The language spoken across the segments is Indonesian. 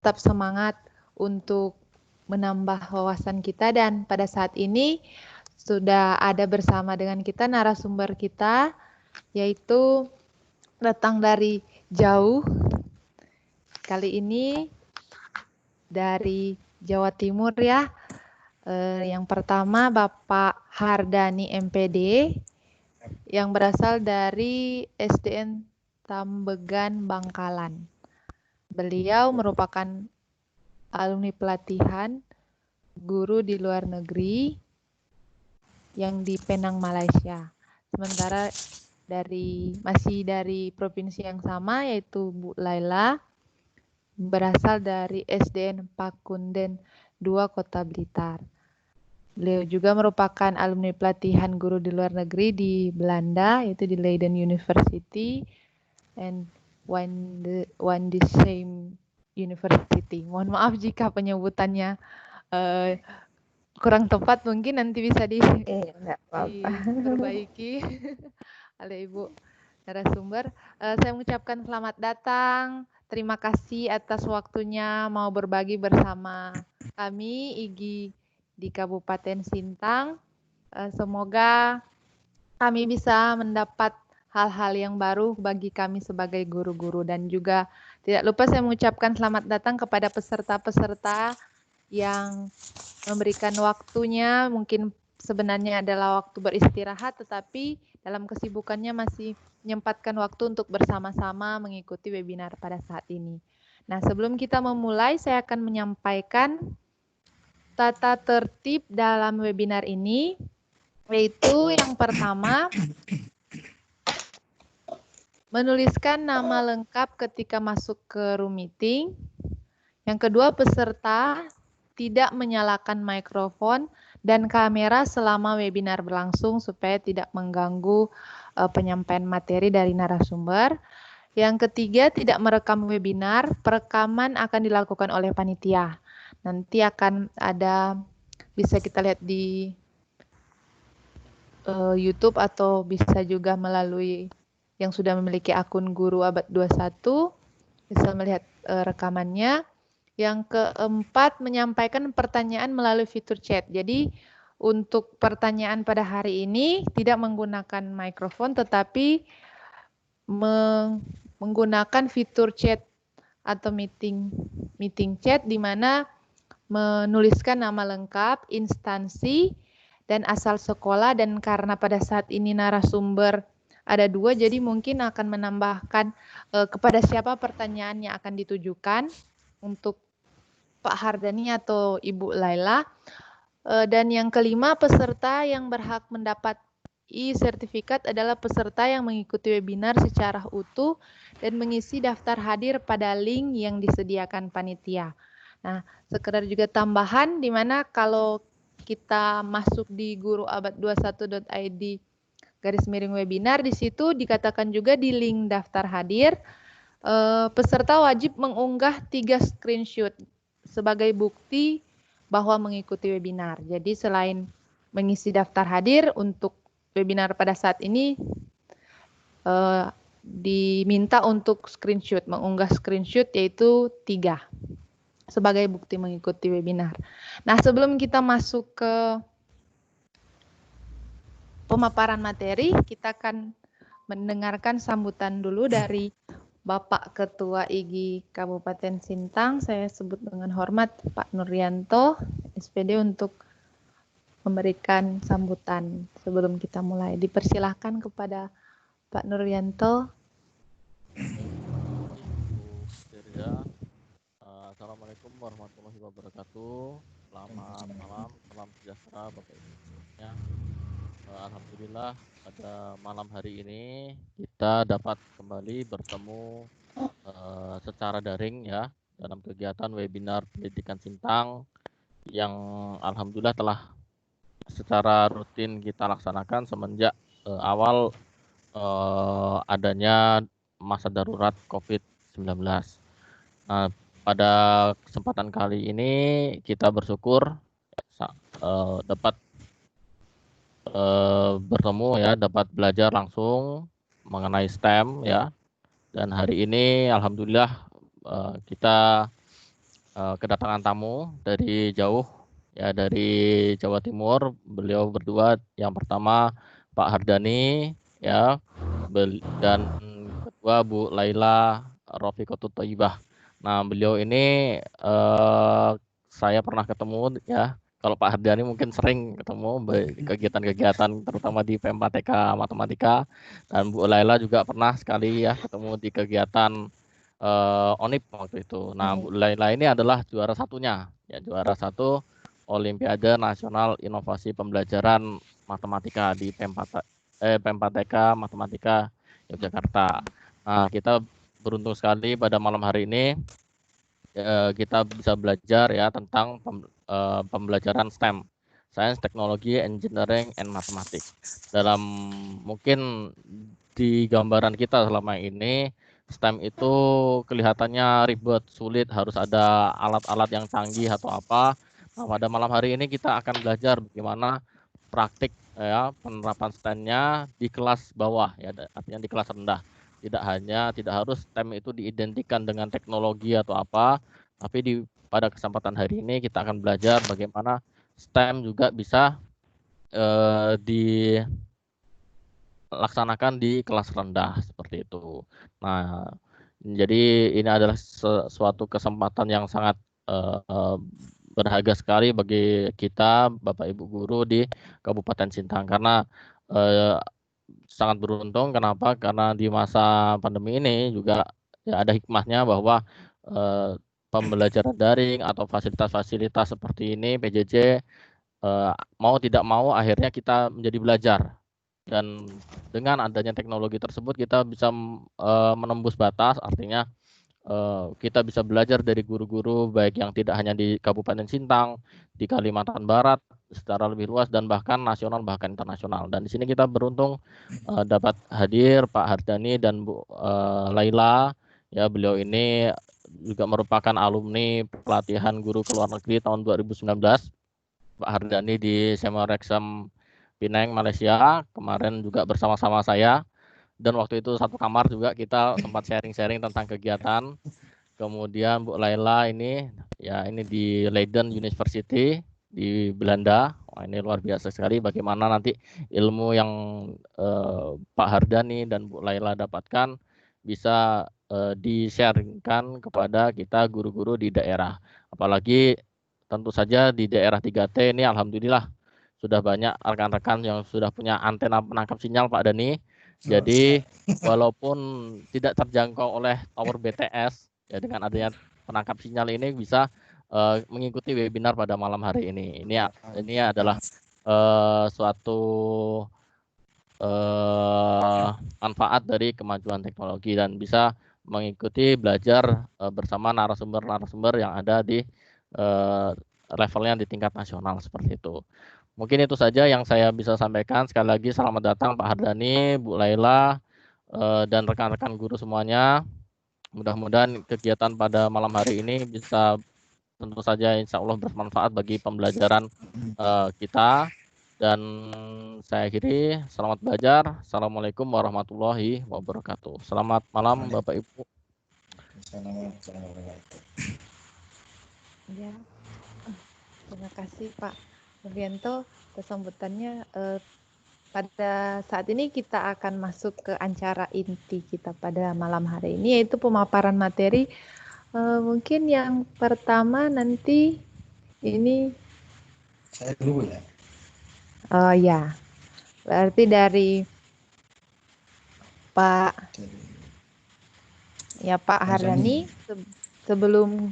tetap semangat untuk menambah wawasan kita, dan pada saat ini sudah ada bersama dengan kita narasumber kita, yaitu datang dari jauh. Kali ini dari Jawa Timur ya. Yang pertama Bapak Hardani MPD yang berasal dari SDN Tambegan Bangkalan. Beliau merupakan alumni pelatihan guru di luar negeri yang di Penang, Malaysia. Sementara masih dari provinsi yang sama, yaitu Bu Laila, berasal dari SDN Pakunden 2 Kota Blitar. Beliau juga merupakan alumni pelatihan guru di luar negeri di Belanda, yaitu di Leiden University and one the same university. Mohon maaf jika penyebutannya kurang tepat, mungkin nanti bisa diperbaiki oleh Ibu narasumber. Saya mengucapkan selamat datang. Terima kasih atas waktunya mau berbagi bersama kami IGI di Kabupaten Sintang. Semoga kami bisa mendapat hal-hal yang baru bagi kami sebagai guru-guru, dan juga tidak lupa saya mengucapkan selamat datang kepada peserta-peserta yang memberikan waktunya, mungkin sebenarnya adalah waktu beristirahat, tetapi dalam kesibukannya masih menyempatkan waktu untuk bersama-sama mengikuti webinar pada saat ini. Nah, sebelum kita memulai, saya akan menyampaikan tata tertib dalam webinar ini, yaitu yang pertama, menuliskan nama lengkap ketika masuk ke room meeting. Yang kedua, peserta tidak menyalakan mikrofon dan kamera selama webinar berlangsung supaya tidak mengganggu penyampaian materi dari narasumber. Yang ketiga, tidak merekam webinar. Perekaman akan dilakukan oleh panitia. Nanti akan ada, bisa kita lihat di YouTube atau bisa juga melalui yang sudah memiliki akun Guru Abad 21, bisa melihat rekamannya. Yang keempat, menyampaikan pertanyaan melalui fitur chat. Jadi untuk pertanyaan pada hari ini tidak menggunakan mikrofon, tetapi menggunakan fitur chat atau meeting chat, di mana menuliskan nama lengkap, instansi, dan asal sekolah. Dan karena pada saat ini narasumber ada 2, jadi mungkin akan menambahkan kepada siapa pertanyaan yang akan ditujukan, untuk Pak Hardani atau Ibu Laila. Dan yang kelima, peserta yang berhak mendapat e-sertifikat adalah peserta yang mengikuti webinar secara utuh dan mengisi daftar hadir pada link yang disediakan panitia. Nah, sekedar juga tambahan, di mana kalau kita masuk di guruabad21.id /webinar, di situ dikatakan juga di link daftar hadir, peserta wajib mengunggah 3 screenshot sebagai bukti bahwa mengikuti webinar. Jadi selain mengisi daftar hadir, untuk webinar pada saat ini diminta untuk screenshot, mengunggah screenshot, yaitu 3 sebagai bukti mengikuti webinar. Nah, sebelum kita masuk ke pemaparan materi, kita akan mendengarkan sambutan dulu dari Bapak Ketua IGI Kabupaten Sintang. Saya sebut dengan hormat Pak Nuryanto, SPD, untuk memberikan sambutan sebelum kita mulai. Dipersilahkan kepada Pak Nuryanto. Assalamualaikum warahmatullahi wabarakatuh. Selamat malam, salam sejahtera Bapak Ibu semuanya. Alhamdulillah pada malam hari ini kita dapat kembali bertemu secara daring ya dalam kegiatan webinar pendidikan Sintang yang alhamdulillah telah secara rutin kita laksanakan semenjak awal adanya masa darurat COVID-19. Nah, pada kesempatan kali ini kita bersyukur dapat bertemu ya, dapat belajar langsung mengenai STEM ya. Dan hari ini alhamdulillah kita kedatangan tamu dari jauh, ya dari Jawa Timur. Beliau berdua, yang pertama Pak Hardani, ya, dan kedua Bu Laila Rafiqatul Thayyibah. Nah, beliau ini saya pernah ketemu, ya. Kalau Pak Hardani mungkin sering ketemu kegiatan-kegiatan terutama di PMPTK Matematika, dan Bu Laila juga pernah sekali ya ketemu di kegiatan ONIP waktu itu. Nah, Bu Laila ini adalah juara satunya, ya, juara satu Olimpiade Nasional Inovasi Pembelajaran Matematika di PMPTK Matematika Yogyakarta. Nah, kita beruntung sekali pada malam hari ini kita bisa belajar ya tentang pembelajaran STEM, Science, Technology, Engineering, and Mathematics. Dalam mungkin di gambaran kita selama ini, STEM itu kelihatannya ribet, sulit, harus ada alat-alat yang canggih atau apa. Nah, pada malam hari ini kita akan belajar bagaimana praktik ya penerapan STEM-nya di kelas bawah, ya, artinya di kelas rendah. Tidak harus STEM itu diidentikan dengan teknologi atau apa, tapi pada kesempatan hari ini kita akan belajar bagaimana STEM juga bisa dilaksanakan di kelas rendah seperti itu. Nah, jadi ini adalah suatu kesempatan yang sangat berharga sekali bagi kita, Bapak Ibu guru di Kabupaten Sintang, karena sangat beruntung. Kenapa? Karena di masa pandemi ini juga ya ada hikmahnya bahwa pembelajaran daring atau fasilitas-fasilitas seperti ini PJJ mau tidak mau akhirnya kita menjadi belajar, dan dengan adanya teknologi tersebut kita bisa menembus batas, artinya kita bisa belajar dari guru-guru baik yang tidak hanya di Kabupaten Sintang, di Kalimantan Barat secara lebih luas, dan bahkan nasional bahkan internasional. Dan di sini kita beruntung dapat hadir Pak Hardani dan Bu Laila. Ya, beliau ini juga merupakan alumni pelatihan guru ke luar negeri tahun 2019. Pak Hardani di Semorexam Penang, Malaysia. Kemarin juga bersama-sama saya. Dan waktu itu satu kamar juga kita sempat sharing-sharing tentang kegiatan. Kemudian Bu Laila ini, ya, ini di Leiden University di Belanda. Wah, ini luar biasa sekali bagaimana nanti ilmu yang Pak Hardani dan Bu Laila dapatkan bisa di-sharingkan kepada kita guru-guru di daerah. Apalagi tentu saja di daerah 3T ini alhamdulillah sudah banyak rekan-rekan yang sudah punya antena penangkap sinyal, Pak Dani. Jadi walaupun tidak terjangkau oleh tower BTS, ya, dengan adanya penangkap sinyal ini bisa mengikuti webinar pada malam hari ini. Ini adalah suatu manfaat dari kemajuan teknologi, dan bisa mengikuti belajar bersama narasumber-narasumber yang ada di levelnya di tingkat nasional seperti itu. Mungkin itu saja yang saya bisa sampaikan. Sekali lagi selamat datang Pak Hardani, Bu Laila, dan rekan-rekan guru semuanya. Mudah-mudahan kegiatan pada malam hari ini bisa tentu saja insya Allah bermanfaat bagi pembelajaran kita. Dan saya akhiri, selamat belajar. Assalamualaikum warahmatullahi wabarakatuh. Selamat malam Bapak Ibu. Ya, terima kasih Pak Nuryanto atas sambutannya. Pada saat ini kita akan masuk ke acara inti kita pada malam hari ini, yaitu pemaparan materi. Mungkin yang pertama nanti ini saya dulu ya. Oh ya, berarti dari Pak Hardani. Sebelum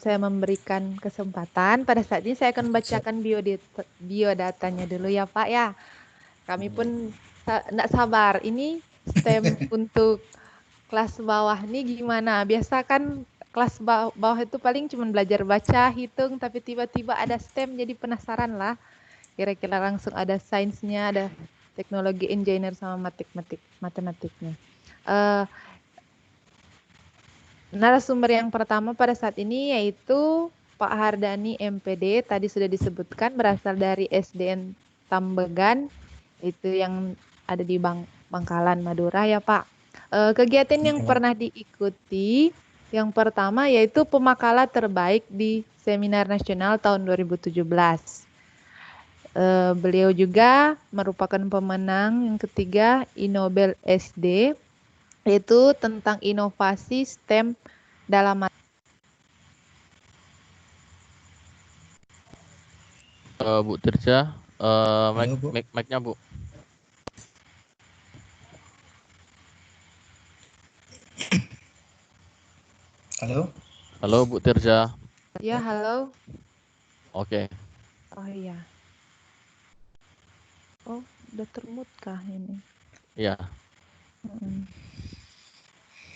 saya memberikan kesempatan, pada saat ini saya akan membacakan biodatanya dulu ya Pak ya. Kami pun tidak sabar. Ini STEM untuk kelas bawah nih gimana? Biasa kan kelas bawah itu paling cuma belajar baca, hitung, tapi tiba-tiba ada STEM, jadi penasaran lah. Kira-kira langsung ada sainsnya, ada teknologi, engineer, sama matematiknya. Narasumber yang pertama pada saat ini yaitu Pak Hardani MPD, tadi sudah disebutkan berasal dari SDN Tambegan, itu yang ada di Bangkalan, Madura ya Pak. Kegiatan yang pernah diikuti Yang pertama yaitu pemakalah terbaik di Seminar Nasional tahun 2017. Beliau juga merupakan pemenang yang ketiga Inobel SD, yaitu tentang inovasi STEM dalam Bu Tirja, Halo, Bu. mic-nya Bu. Halo. Halo Bu Tirja. ya, halo. Oke. Oh iya. Oh, udah termute kah ini? Iya.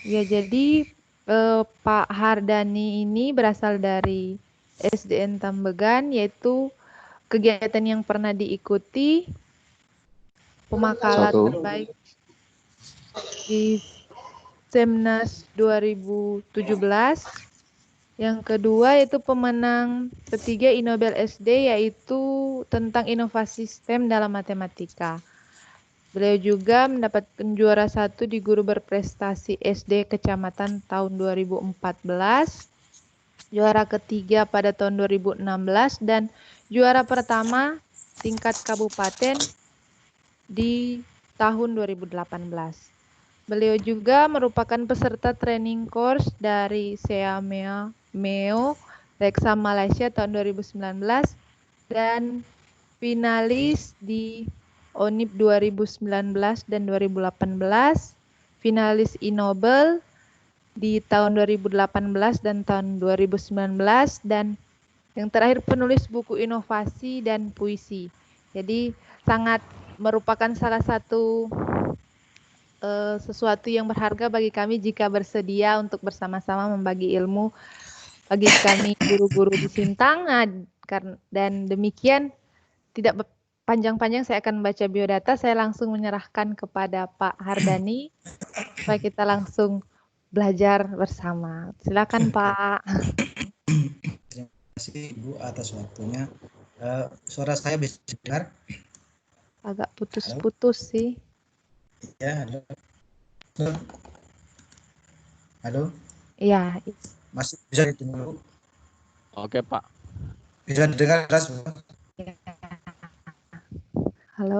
Ya, jadi Pak Hardani ini berasal dari SDN Tambegan, yaitu kegiatan yang pernah diikuti pemakalah terbaik di Semnas 2017. Yang kedua yaitu pemenang ketiga Inobel SD, yaitu tentang inovasi STEM dalam matematika. Beliau juga mendapatkan juara 1 di Guru Berprestasi SD Kecamatan tahun 2014, juara ketiga pada tahun 2016, dan juara pertama tingkat kabupaten di tahun 2018. Beliau juga merupakan peserta training course dari Meo Reksa Malaysia tahun 2019 dan finalis di ONIP 2019 dan 2018, finalis Inobel di tahun 2018 dan tahun 2019, dan yang terakhir penulis buku inovasi dan puisi. Jadi sangat merupakan salah satu sesuatu yang berharga bagi kami jika bersedia untuk bersama-sama membagi ilmu bagi kami guru-guru di Sintang. Dan demikian, tidak panjang-panjang saya akan membaca biodata, saya langsung menyerahkan kepada Pak Hardani supaya kita langsung belajar bersama. Silakan Pak. Terima kasih Ibu atas waktunya. Suara saya bisa dengar? Agak putus-putus sih. Ya, halo. Halo. Iya. Masih bisa didengar, Bu? Oke, Pak. Bisa didengar jelas, Bu? Halo.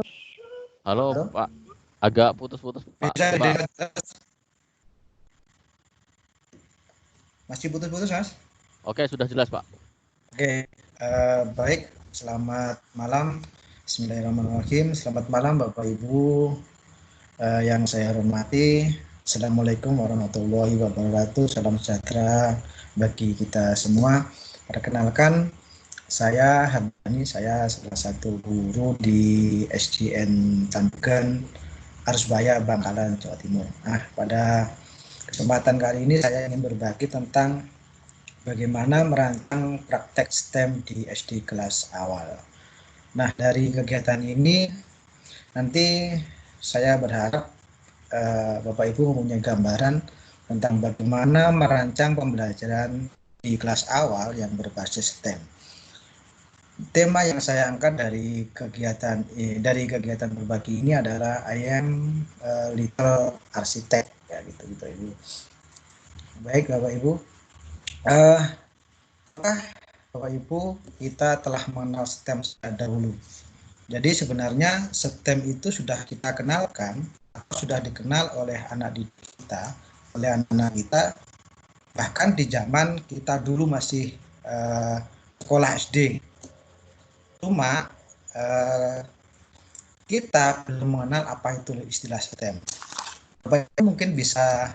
Halo, Halo? Pak. Agak putus-putus, Pak. Bisa Coba. didengar jelas? Masih putus-putus, Mas? Oke, sudah jelas, Pak. Oke, baik. Selamat malam. Bismillahirrahmanirrahim. Selamat malam Bapak Ibu yang saya hormati. Assalamualaikum warahmatullahi wabarakatuh. Salam sejahtera bagi kita semua. Perkenalkan, saya Hardani, saya salah satu guru di SDN Tambegan, Arusbaya, Bangkalan, Jawa Timur. Nah, pada kesempatan kali ini saya ingin berbagi tentang bagaimana merancang praktek STEM di SD kelas awal. Nah, dari kegiatan ini nanti saya berharap Bapak Ibu mempunyai gambaran tentang bagaimana merancang pembelajaran di kelas awal yang berbasis STEM. Tema yang saya angkat dari kegiatan berbagi ini adalah I am little architect, ya gitu Ibu. Baik Bapak Ibu, Bapak Ibu, kita telah mengenal STEM sejak dahulu. Jadi sebenarnya STEM itu sudah kita kenalkan atau sudah dikenal oleh anak didik kita, oleh anak-anak kita, bahkan di zaman kita dulu masih sekolah SD. Cuma kita belum mengenal apa itu istilah STEM. Bapak Ibu mungkin bisa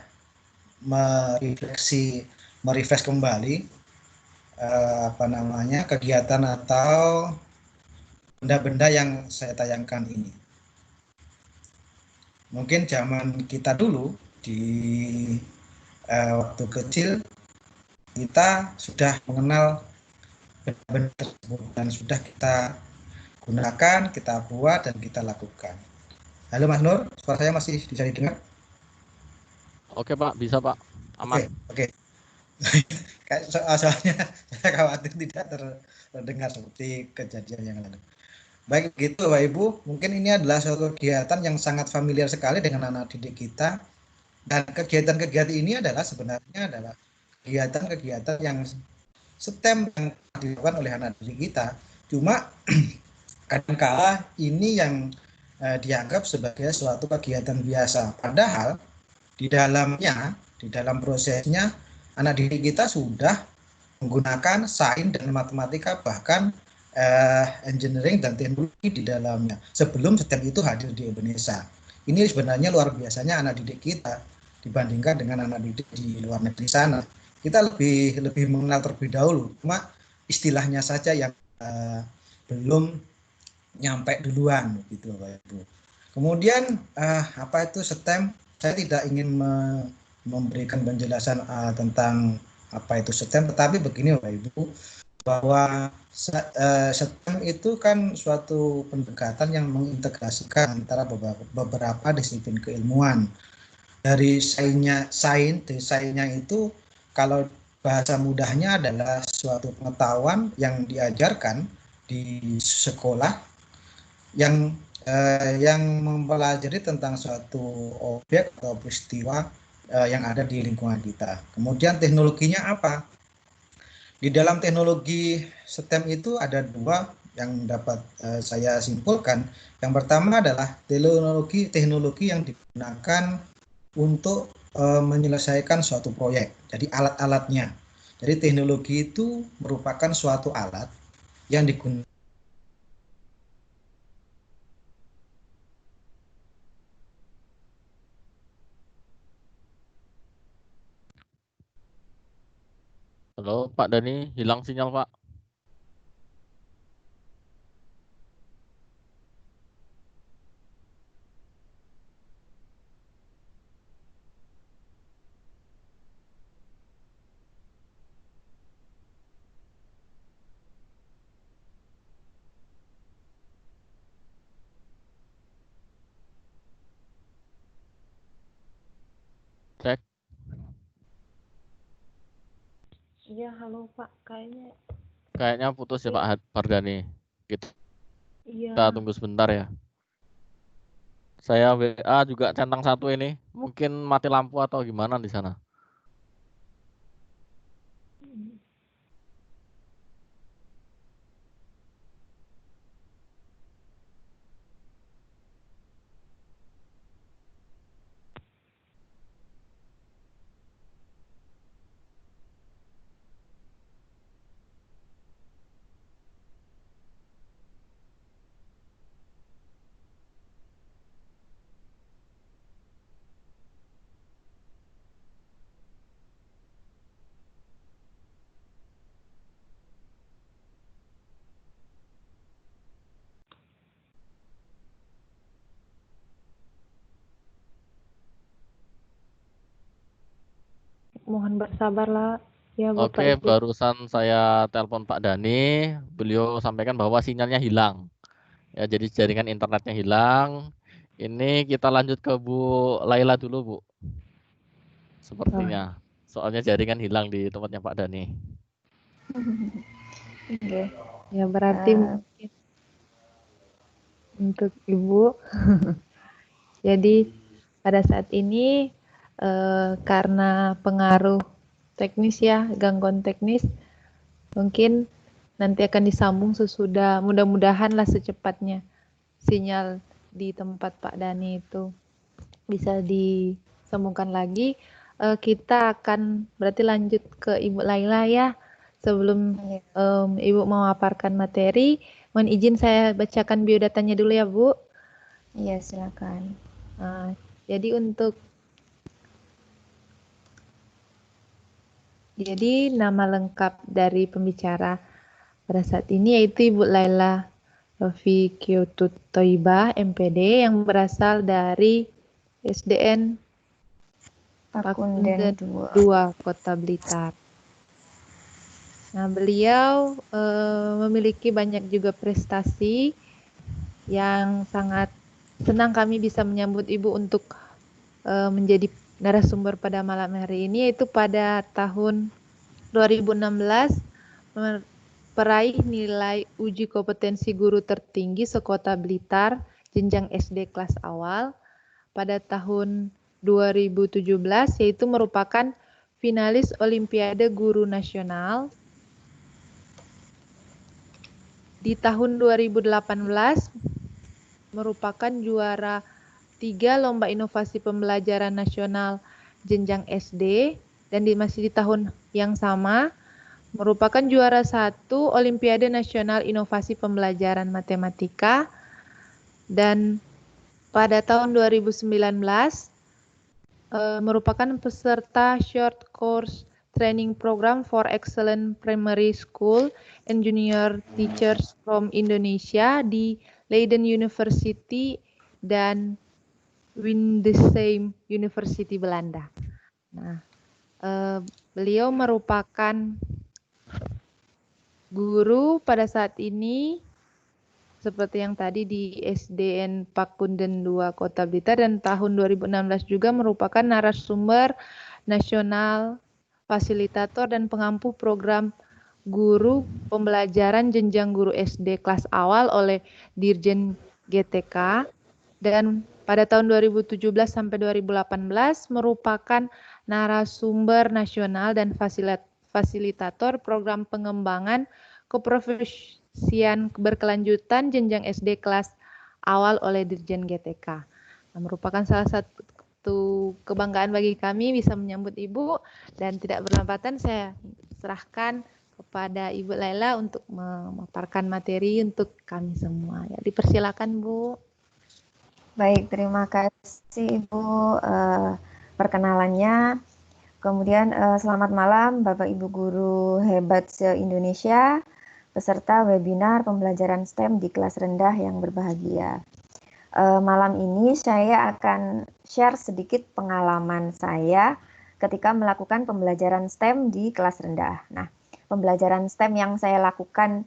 merefresh kembali kegiatan atau benda-benda yang saya tayangkan ini. Mungkin zaman kita dulu di waktu kecil kita sudah mengenal benda-benda tersebut dan sudah kita gunakan, kita buat dan kita lakukan. Halo Mas Nur, suara saya masih bisa didengar? Oke, Pak. Bisa, Pak. Aman. Oke. Soalnya saya khawatir tidak terdengar seperti kejadian yang lalu. Baik begitu Bapak Ibu, mungkin ini adalah suatu kegiatan yang sangat familiar sekali dengan anak didik kita, dan kegiatan-kegiatan ini adalah sebenarnya kegiatan-kegiatan yang STEM yang dilakukan oleh anak didik kita. Cuma kadangkala ini yang dianggap sebagai suatu kegiatan biasa. Padahal di dalam prosesnya anak didik kita sudah menggunakan sains dan matematika, bahkan engineering dan teknologi di dalamnya sebelum STEM itu hadir di Indonesia. Ini sebenarnya luar biasanya anak didik kita dibandingkan dengan anak didik di luar negeri sana. Kita lebih mengenal terlebih dahulu, cuma istilahnya saja yang belum nyampe duluan gitu Bapak Ibu. Kemudian apa itu STEM? Saya tidak ingin memberikan penjelasan tentang apa itu STEM, tetapi begini Bapak Ibu, bahwa STEM itu kan suatu pendekatan yang mengintegrasikan antara beberapa disiplin keilmuan. Dari sainsnya itu, kalau bahasa mudahnya adalah suatu pengetahuan yang diajarkan di sekolah yang mempelajari tentang suatu objek atau peristiwa yang ada di lingkungan kita. Kemudian teknologinya apa? Di dalam teknologi STEM itu ada dua yang dapat saya simpulkan. Yang pertama adalah teknologi yang digunakan untuk menyelesaikan suatu proyek. Jadi alat-alatnya. Jadi teknologi itu merupakan suatu alat yang digunakan. Halo, Pak Dani, hilang sinyal, Pak. Cek. Iya, halo Pak. Kayaknya putus ya Pak Fardani. Iya. Kita tunggu sebentar ya. Saya WA juga centang satu ini. Mungkin mati lampu atau gimana di sana. Mohon bersabarlah ya Bapak Oke, Ibu. barusan saya telepon Pak Dani. Beliau sampaikan bahwa sinyalnya hilang. Ya, jadi jaringan internetnya hilang. Ini kita lanjut ke Bu Laila dulu, Bu. Sepertinya. Soalnya jaringan hilang di tempatnya Pak Dani. Oke. Ya berarti mungkin untuk Ibu. Jadi pada saat ini karena pengaruh teknis ya, gangguan teknis, mungkin nanti akan disambung sesudah, mudah-mudahan lah secepatnya sinyal di tempat Pak Dani itu bisa disambungkan lagi. Kita akan berarti lanjut ke Ibu Laila ya. Sebelum Ibu memaparkan materi, mohon izin saya bacakan biodatanya dulu ya Bu. Iya, silakan. Jadi nama lengkap dari pembicara pada saat ini yaitu Ibu Laila Rofiqiotut Thoibah, MPD, yang berasal dari SDN Pakunden 2, Kota Blitar. Nah, beliau memiliki banyak juga prestasi yang sangat senang kami bisa menyambut Ibu untuk menjadi narasumber pada malam hari ini, yaitu pada tahun 2016 peraih nilai uji kompetensi guru tertinggi sekota Blitar jenjang SD kelas awal pada tahun 2017, yaitu merupakan finalis Olimpiade Guru Nasional. Di tahun 2018 merupakan juara 3 Lomba Inovasi Pembelajaran Nasional Jenjang SD, dan masih di tahun yang sama merupakan juara 1 Olimpiade Nasional Inovasi Pembelajaran Matematika, dan pada tahun 2019 merupakan peserta Short Course Training Program for Excellent Primary School and Junior Teachers from Indonesia di Leiden University dan Windesheim University Belanda. Nah, beliau merupakan guru pada saat ini seperti yang tadi di SDN Pakunden 2 Kota Blitar, dan tahun 2016 juga merupakan narasumber nasional, fasilitator dan pengampu program guru pembelajaran jenjang guru SD kelas awal oleh Dirjen GTK, dan pada tahun 2017 sampai 2018 merupakan narasumber nasional dan fasilitator program pengembangan keprofesian berkelanjutan jenjang SD kelas awal oleh Dirjen GTK. Nah, merupakan salah satu kebanggaan bagi kami bisa menyambut Ibu, dan tidak berlambatan saya serahkan kepada Ibu Laila untuk memaparkan materi untuk kami semua. Ya, dipersilakan Bu. Baik, terima kasih Ibu perkenalannya. Kemudian selamat malam Bapak Ibu guru hebat se-Indonesia, peserta webinar pembelajaran STEM di kelas rendah yang berbahagia. Malam ini saya akan share sedikit pengalaman saya ketika melakukan pembelajaran STEM di kelas rendah. Nah, pembelajaran STEM yang saya lakukan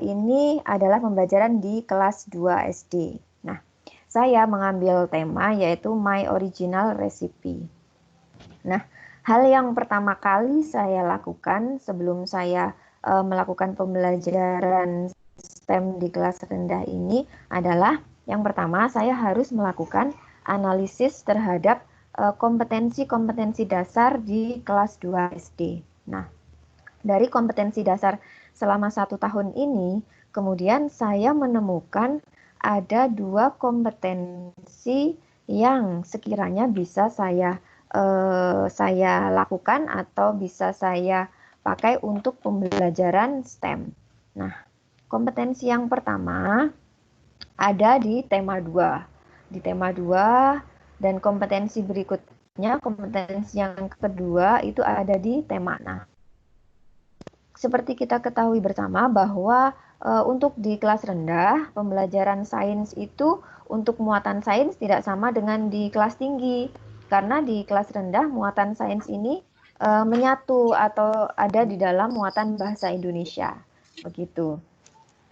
ini adalah pembelajaran di kelas 2 SD. Nah, saya mengambil tema yaitu My Original Recipe. Nah, hal yang pertama kali saya lakukan sebelum saya melakukan pembelajaran STEM di kelas rendah ini adalah yang pertama saya harus melakukan analisis terhadap kompetensi-kompetensi dasar di kelas 2 SD. Nah, dari kompetensi dasar selama 1 tahun ini, kemudian saya menemukan ada 2 kompetensi yang sekiranya bisa saya lakukan atau bisa saya pakai untuk pembelajaran STEM. Nah, kompetensi yang pertama ada di tema 2. Di tema 2, dan kompetensi berikutnya, kompetensi yang kedua itu ada di tema 6. Seperti kita ketahui bersama bahwa untuk di kelas rendah, pembelajaran sains itu untuk muatan sains tidak sama dengan di kelas tinggi. Karena di kelas rendah muatan sains ini menyatu atau ada di dalam muatan bahasa Indonesia. Begitu.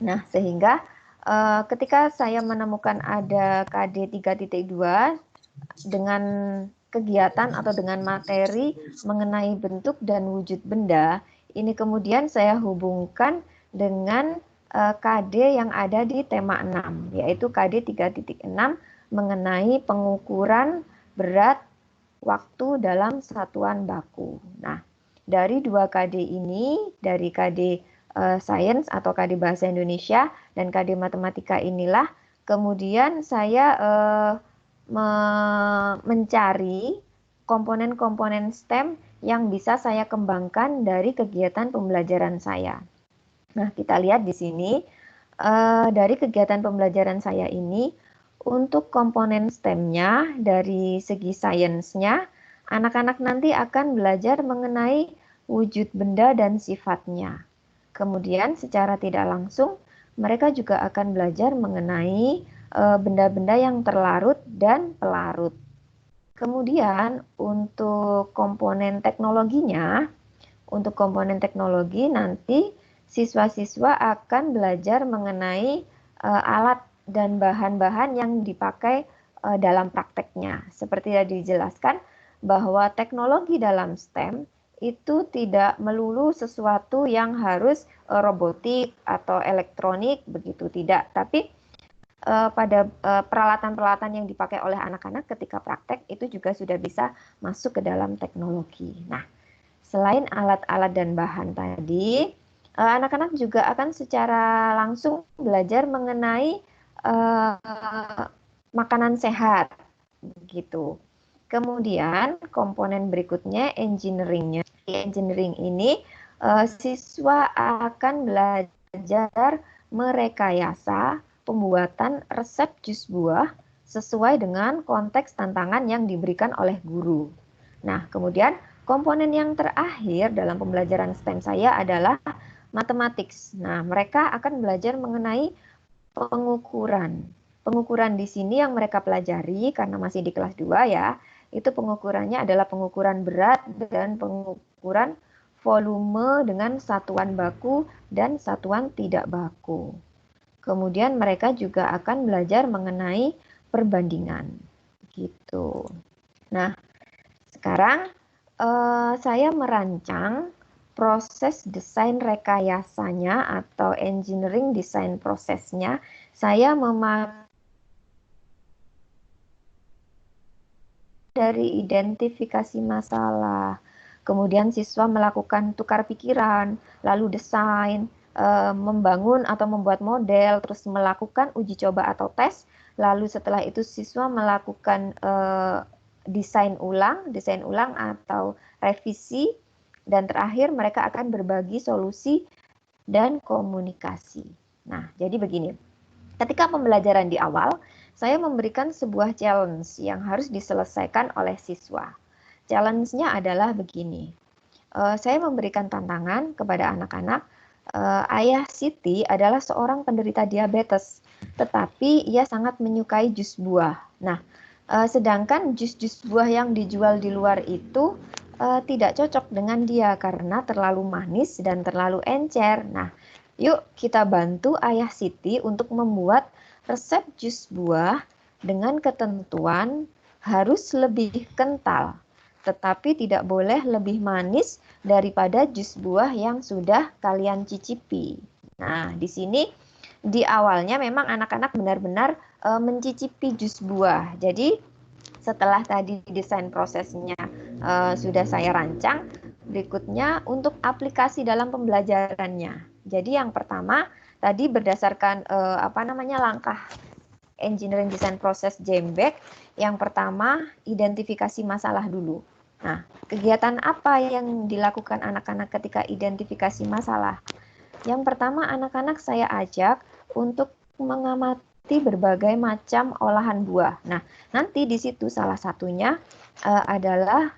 Nah, sehingga ketika saya menemukan ada KD 3.2 dengan kegiatan atau dengan materi mengenai bentuk dan wujud benda, ini kemudian saya hubungkan dengan KD yang ada di tema 6, yaitu KD 3.6 mengenai pengukuran berat waktu dalam satuan baku. Nah, dari 2 KD ini, dari KD Sains atau KD Bahasa Indonesia dan KD Matematika inilah kemudian saya mencari komponen-komponen STEM yang bisa saya kembangkan dari kegiatan pembelajaran saya. Nah, kita lihat di sini dari kegiatan pembelajaran saya ini, untuk komponen STEM-nya dari segi sainsnya, anak-anak nanti akan belajar mengenai wujud benda dan sifatnya. Kemudian secara tidak langsung mereka juga akan belajar mengenai benda-benda yang terlarut dan pelarut. Kemudian untuk komponen teknologinya, untuk komponen teknologi nanti siswa-siswa akan belajar mengenai alat dan bahan-bahan yang dipakai dalam prakteknya. Seperti tadi dijelaskan bahwa teknologi dalam STEM itu tidak melulu sesuatu yang harus robotik atau elektronik, begitu tidak. Tapi pada peralatan-peralatan yang dipakai oleh anak-anak ketika praktek itu juga sudah bisa masuk ke dalam teknologi. Nah, selain alat-alat dan bahan tadi, anak-anak juga akan secara langsung belajar mengenai makanan sehat, gitu. Kemudian komponen berikutnya engineering-nya. Di engineering ini siswa akan belajar merekayasa pembuatan resep jus buah sesuai dengan konteks tantangan yang diberikan oleh guru. Nah, kemudian komponen yang terakhir dalam pembelajaran STEM saya adalah mathematics. Nah, mereka akan belajar mengenai pengukuran. Pengukuran di sini yang mereka pelajari karena masih di kelas 2 ya, itu pengukurannya adalah pengukuran berat dan pengukuran volume dengan satuan baku dan satuan tidak baku. Kemudian mereka juga akan belajar mengenai perbandingan. Gitu. Nah, sekarang saya merancang proses desain rekayasanya atau engineering design prosesnya. Saya memakai dari identifikasi masalah, kemudian siswa melakukan tukar pikiran, lalu desain, membangun atau membuat model, terus melakukan uji coba atau tes, lalu setelah itu siswa melakukan desain ulang atau revisi, dan terakhir mereka akan berbagi solusi dan komunikasi. Nah, jadi begini, ketika pembelajaran di awal, saya memberikan sebuah challenge yang harus diselesaikan oleh siswa. Challenge-nya adalah begini, saya memberikan tantangan kepada anak-anak. Ayah Siti adalah seorang penderita diabetes, tetapi ia sangat menyukai jus buah. Nah, sedangkan jus-jus buah yang dijual di luar itu tidak cocok dengan dia karena terlalu manis dan terlalu encer. Nah, yuk kita bantu Ayah Siti untuk membuat resep jus buah dengan ketentuan harus lebih kental, tetapi tidak boleh lebih manis daripada jus buah yang sudah kalian cicipi. Nah, di sini di awalnya memang anak-anak benar-benar mencicipi jus buah. Jadi setelah tadi desain prosesnya sudah saya rancang, berikutnya untuk aplikasi dalam pembelajarannya. Jadi yang pertama tadi berdasarkan langkah engineering design proses JMBEK, yang pertama identifikasi masalah dulu. Nah, kegiatan apa yang dilakukan anak-anak ketika identifikasi masalah? Yang pertama, anak-anak saya ajak untuk mengamati berbagai macam olahan buah. Nah, nanti di situ salah satunya adalah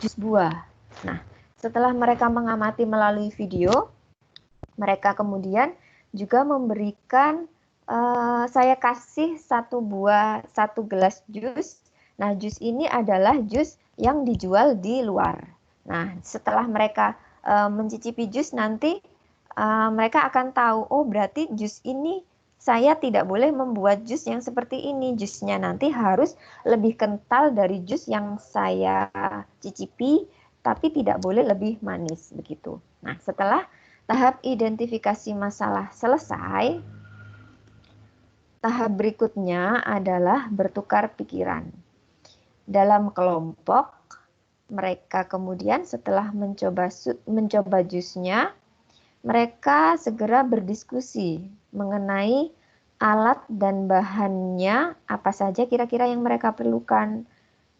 jus buah. Nah, setelah mereka mengamati melalui video, mereka kemudian juga memberikan, saya kasih satu gelas jus. Nah, jus ini adalah jus yang dijual di luar. Nah, setelah mereka mencicipi jus nanti, mereka akan tahu, oh berarti jus ini saya tidak boleh membuat jus yang seperti ini. Jusnya nanti harus lebih kental dari jus yang saya cicipi, tapi tidak boleh lebih manis begitu. Nah, setelah tahap identifikasi masalah selesai, tahap berikutnya adalah bertukar pikiran. Dalam kelompok, mereka kemudian setelah mencoba jusnya, mereka segera berdiskusi mengenai alat dan bahannya apa saja kira-kira yang mereka perlukan.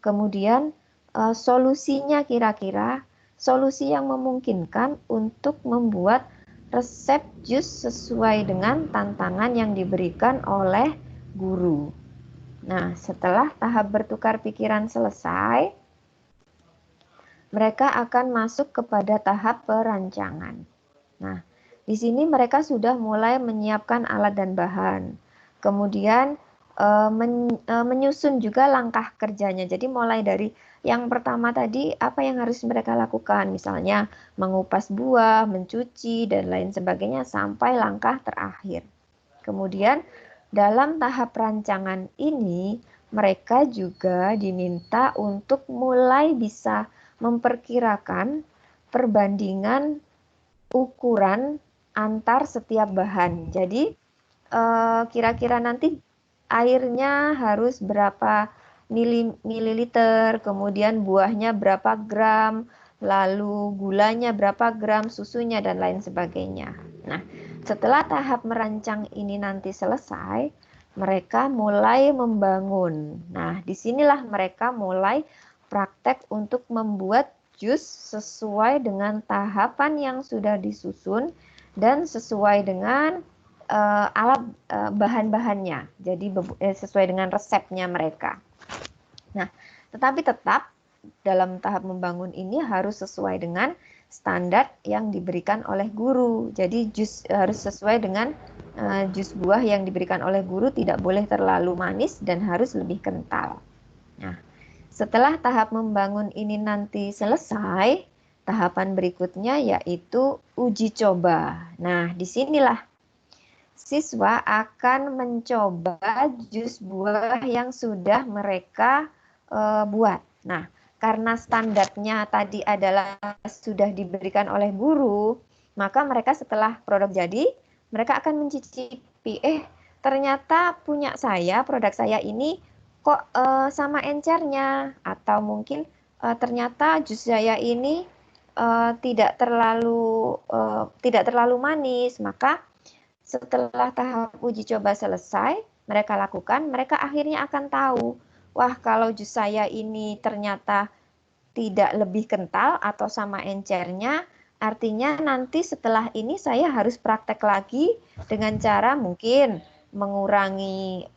Kemudian solusinya kira-kira solusi yang memungkinkan untuk membuat resep jus sesuai dengan tantangan yang diberikan oleh guru. Nah, setelah tahap bertukar pikiran selesai, mereka akan masuk kepada tahap perancangan. Nah, di sini mereka sudah mulai menyiapkan alat dan bahan. Kemudian menyusun juga langkah kerjanya. Jadi mulai dari yang pertama tadi, apa yang harus mereka lakukan? Misalnya mengupas buah, mencuci, dan lain sebagainya sampai langkah terakhir. Kemudian dalam tahap rancangan ini, mereka juga diminta untuk mulai bisa memperkirakan perbandingan ukuran antar setiap bahan. Jadi kira-kira nanti airnya harus berapa mililiter, kemudian buahnya berapa gram, lalu gulanya berapa gram, susunya, dan lain sebagainya. Nah, setelah tahap merancang ini nanti selesai, mereka mulai membangun. Nah, disinilah mereka mulai praktek untuk membuat jus sesuai dengan tahapan yang sudah disusun dan sesuai dengan alat bahan-bahannya. Jadi sesuai dengan resepnya mereka. Nah, tetapi tetap dalam tahap membangun ini harus sesuai dengan standar yang diberikan oleh guru. Jadi jus harus sesuai dengan jus buah yang diberikan oleh guru, tidak boleh terlalu manis dan harus lebih kental. Nah, setelah tahap membangun ini nanti selesai, tahapan berikutnya yaitu uji coba. Nah, disinilah siswa akan mencoba jus buah yang sudah mereka buat. Nah, karena standarnya tadi adalah sudah diberikan oleh guru, maka mereka setelah produk jadi, mereka akan mencicipi, ternyata produk saya ini kok sama encernya, atau mungkin ternyata jus saya ini tidak terlalu manis. Maka setelah tahap uji coba selesai, mereka akhirnya akan tahu, wah, kalau jus saya ini ternyata tidak lebih kental atau sama encernya, artinya nanti setelah ini saya harus praktek lagi dengan cara mungkin mengurangi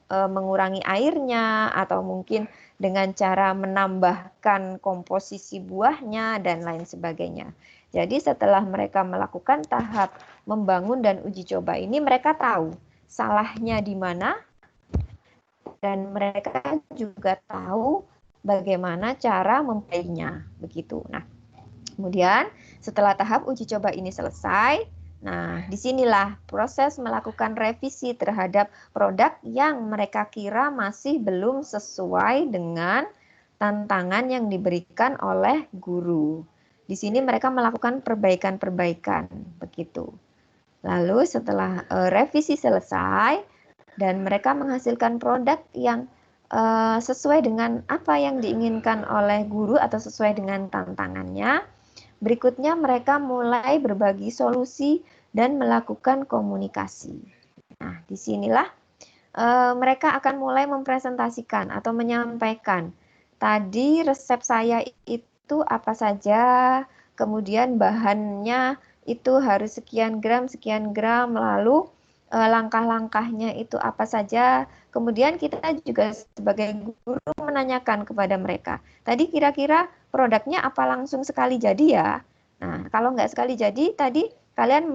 mengurangi airnya, atau mungkin dengan cara menambahkan komposisi buahnya dan lain sebagainya. Jadi setelah mereka melakukan tahap membangun dan uji coba ini, mereka tahu salahnya di mana, dan mereka juga tahu bagaimana cara memperbaikinya, begitu. Nah, kemudian setelah tahap uji coba ini selesai, nah disinilah proses melakukan revisi terhadap produk yang mereka kira masih belum sesuai dengan tantangan yang diberikan oleh guru. Di sini mereka melakukan perbaikan-perbaikan, begitu. Lalu setelah revisi selesai dan mereka menghasilkan produk yang sesuai dengan apa yang diinginkan oleh guru atau sesuai dengan tantangannya, berikutnya mereka mulai berbagi solusi dan melakukan komunikasi. Nah, disinilah mereka akan mulai mempresentasikan atau menyampaikan, tadi resep saya itu apa saja, kemudian bahannya itu harus sekian gram, lalu langkah-langkahnya itu apa saja. Kemudian kita juga sebagai guru menanyakan kepada mereka, tadi kira-kira produknya apa langsung sekali jadi ya? Nah, kalau nggak sekali jadi, tadi kalian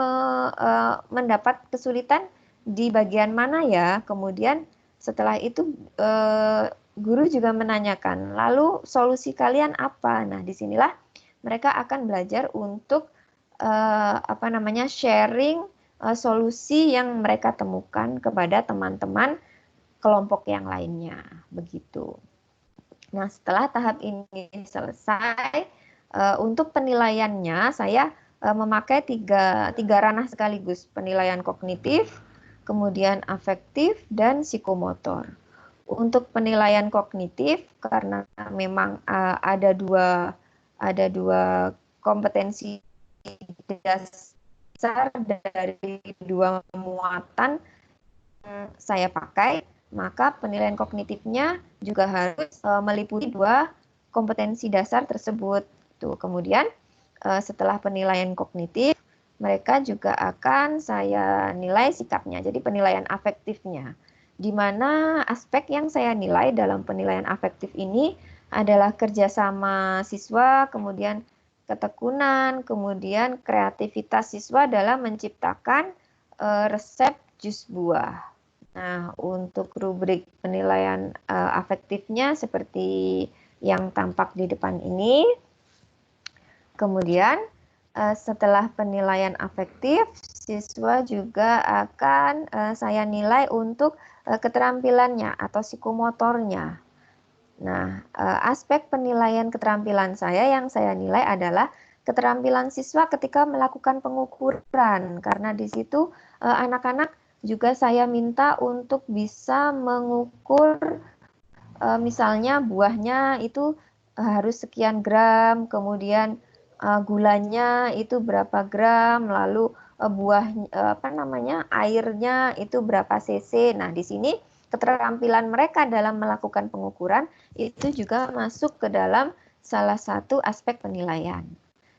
mendapat kesulitan di bagian mana ya? Kemudian setelah itu guru juga menanyakan, lalu solusi kalian apa? Nah, disinilah mereka akan belajar untuk sharing solusi yang mereka temukan kepada teman-teman kelompok yang lainnya, begitu. Nah, setelah tahap ini selesai, untuk penilaiannya saya memakai tiga ranah sekaligus, penilaian kognitif, kemudian afektif, dan psikomotor. Untuk penilaian kognitif, karena memang ada dua kompetensi dasar dari dua muatan saya pakai, maka penilaian kognitifnya juga harus meliputi dua kompetensi dasar tersebut. Tuh, kemudian setelah penilaian kognitif, mereka juga akan saya nilai sikapnya. Jadi penilaian afektifnya, di mana aspek yang saya nilai dalam penilaian afektif ini adalah kerjasama siswa, kemudian ketekunan, kemudian kreativitas siswa dalam menciptakan resep jus buah. Nah, untuk rubrik penilaian afektifnya seperti yang tampak di depan ini. Kemudian setelah penilaian afektif, siswa juga akan saya nilai untuk keterampilannya atau psikomotornya. Nah, aspek penilaian keterampilan saya yang saya nilai adalah keterampilan siswa ketika melakukan pengukuran, karena di situ anak-anak juga saya minta untuk bisa mengukur misalnya buahnya itu harus sekian gram, kemudian gulanya itu berapa gram, lalu airnya itu berapa cc. Nah, di sini keterampilan mereka dalam melakukan pengukuran itu juga masuk ke dalam salah satu aspek penilaian.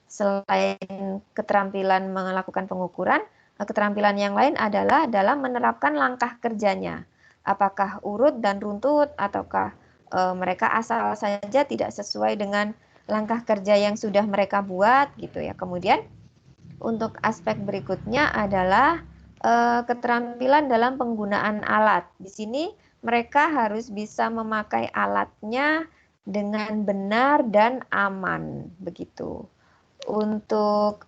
Selain keterampilan melakukan pengukuran, keterampilan yang lain adalah dalam menerapkan langkah kerjanya. Apakah urut dan runtut, ataukah mereka asal saja tidak sesuai dengan langkah kerja yang sudah mereka buat gitu ya. Kemudian untuk aspek berikutnya adalah keterampilan dalam penggunaan alat. Di sini mereka harus bisa memakai alatnya dengan benar dan aman begitu. Untuk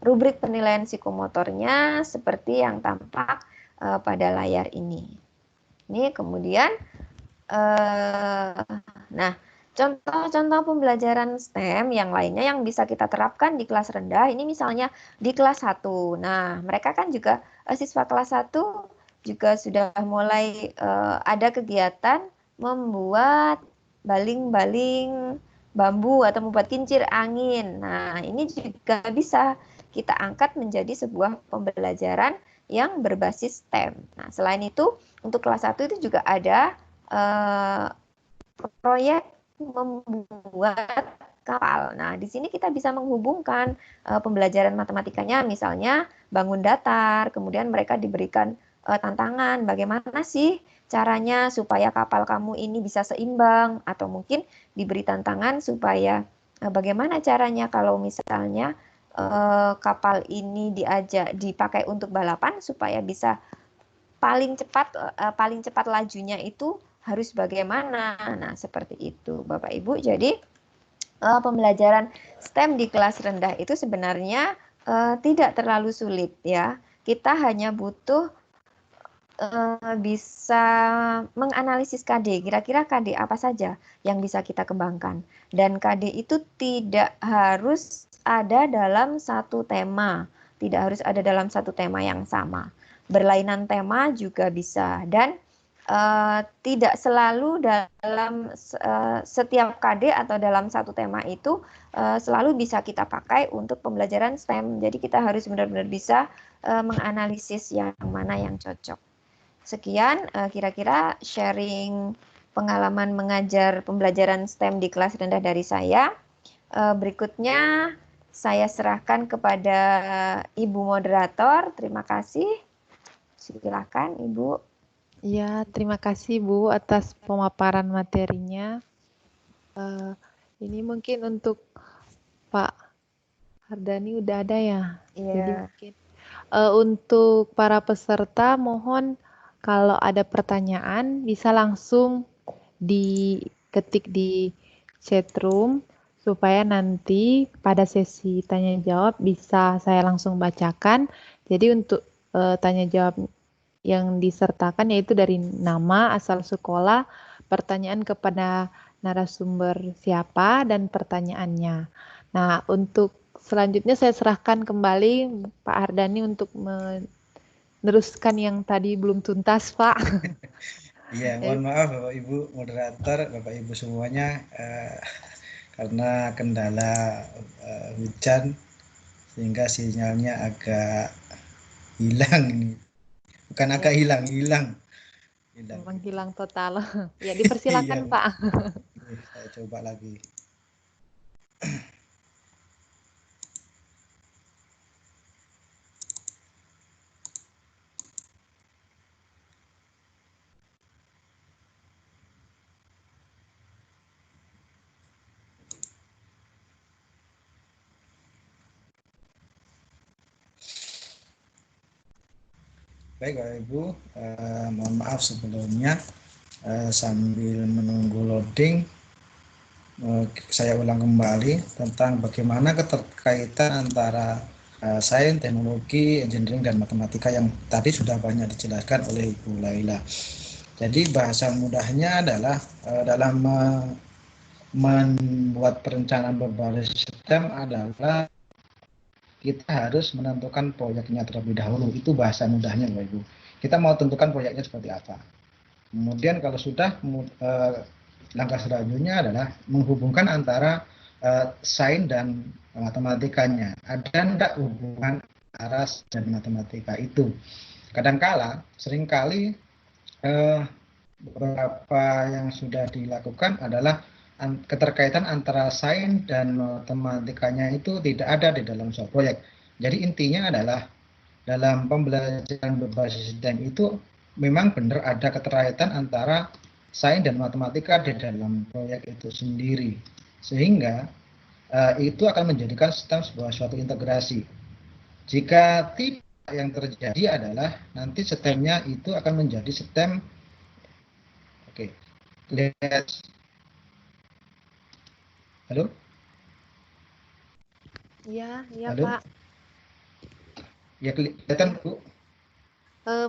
rubrik penilaian psikomotornya seperti yang tampak pada layar ini. Ini kemudian, nah contoh-contoh pembelajaran STEM yang lainnya yang bisa kita terapkan di kelas rendah, ini misalnya di kelas 1. Nah, mereka kan juga, siswa kelas 1 juga sudah mulai ada kegiatan membuat baling-baling bambu atau membuat kincir angin. Nah, ini juga bisa kita angkat menjadi sebuah pembelajaran yang berbasis STEM. Nah, selain itu, untuk kelas 1 itu juga ada proyek membuat kapal. Nah, di sini kita bisa menghubungkan pembelajaran matematikanya, misalnya bangun datar, kemudian mereka diberikan tantangan, bagaimana sih caranya supaya kapal kamu ini bisa seimbang, atau mungkin diberi tantangan supaya bagaimana caranya kalau misalnya kapal ini dipakai untuk balapan supaya bisa paling cepat lajunya itu harus bagaimana. Nah, seperti itu Bapak Ibu. Jadi pembelajaran STEM di kelas rendah itu sebenarnya tidak terlalu sulit ya. Kita hanya butuh bisa menganalisis KD, kira-kira KD apa saja yang bisa kita kembangkan. Dan KD itu tidak harus ada dalam satu tema, tidak harus ada dalam satu tema yang sama. Berlainan tema juga bisa, dan tidak selalu dalam setiap KD atau dalam satu tema itu selalu bisa kita pakai untuk pembelajaran STEM. Jadi kita harus benar-benar bisa menganalisis yang mana yang cocok. Sekian kira-kira sharing pengalaman mengajar pembelajaran STEM di kelas rendah dari saya. Berikutnya saya serahkan kepada Ibu Moderator. Terima kasih. Silakan Ibu. Ya, terima kasih Bu atas pemaparan materinya. Ini mungkin untuk Pak Hardani udah ada ya. Iya. Jadi mungkin untuk para peserta mohon kalau ada pertanyaan bisa langsung diketik di chatroom supaya nanti pada sesi tanya jawab bisa saya langsung bacakan. Jadi untuk tanya jawab yang disertakan yaitu dari nama, asal sekolah, pertanyaan kepada narasumber siapa, dan pertanyaannya. Nah, untuk selanjutnya saya serahkan kembali Pak Hardani untuk meneruskan yang tadi belum tuntas, Pak. Iya, mohon maaf Bapak Ibu moderator, Bapak Ibu semuanya, karena kendala hujan sehingga sinyalnya agak hilang ini. Bukan agak hilang. Menghilang total. Ya, dipersilakan iya, Pak. saya coba lagi. Baik Bapak Ibu, mohon maaf sebelumnya sambil menunggu loading, saya ulang kembali tentang bagaimana keterkaitan antara sains, teknologi, engineering, dan matematika yang tadi sudah banyak dijelaskan oleh Ibu Laila. Jadi bahasa mudahnya adalah dalam membuat perencanaan berbasis STEM adalah kita harus menentukan proyeknya terlebih dahulu. Itu bahasa mudahnya Bapak Ibu. Kita mau tentukan proyeknya seperti apa. Kemudian kalau sudah, langkah selanjutnya adalah menghubungkan antara sains dan matematikanya. Ada enggak hubungan antara sains dan matematika itu? Kadangkala, seringkali beberapa yang sudah dilakukan adalah keterkaitan antara sains dan matematikanya itu tidak ada di dalam suatu proyek. Jadi intinya adalah dalam pembelajaran berbasis STEM itu memang benar ada keterkaitan antara sains dan matematika di dalam proyek itu sendiri, sehingga itu akan menjadikan STEM sebuah suatu integrasi. Jika tidak, yang terjadi adalah nanti STEM-nya itu akan menjadi STEM. Oke, lihat. Halo? Iya, iya Halo? Pak. Ya kelihatan Bu?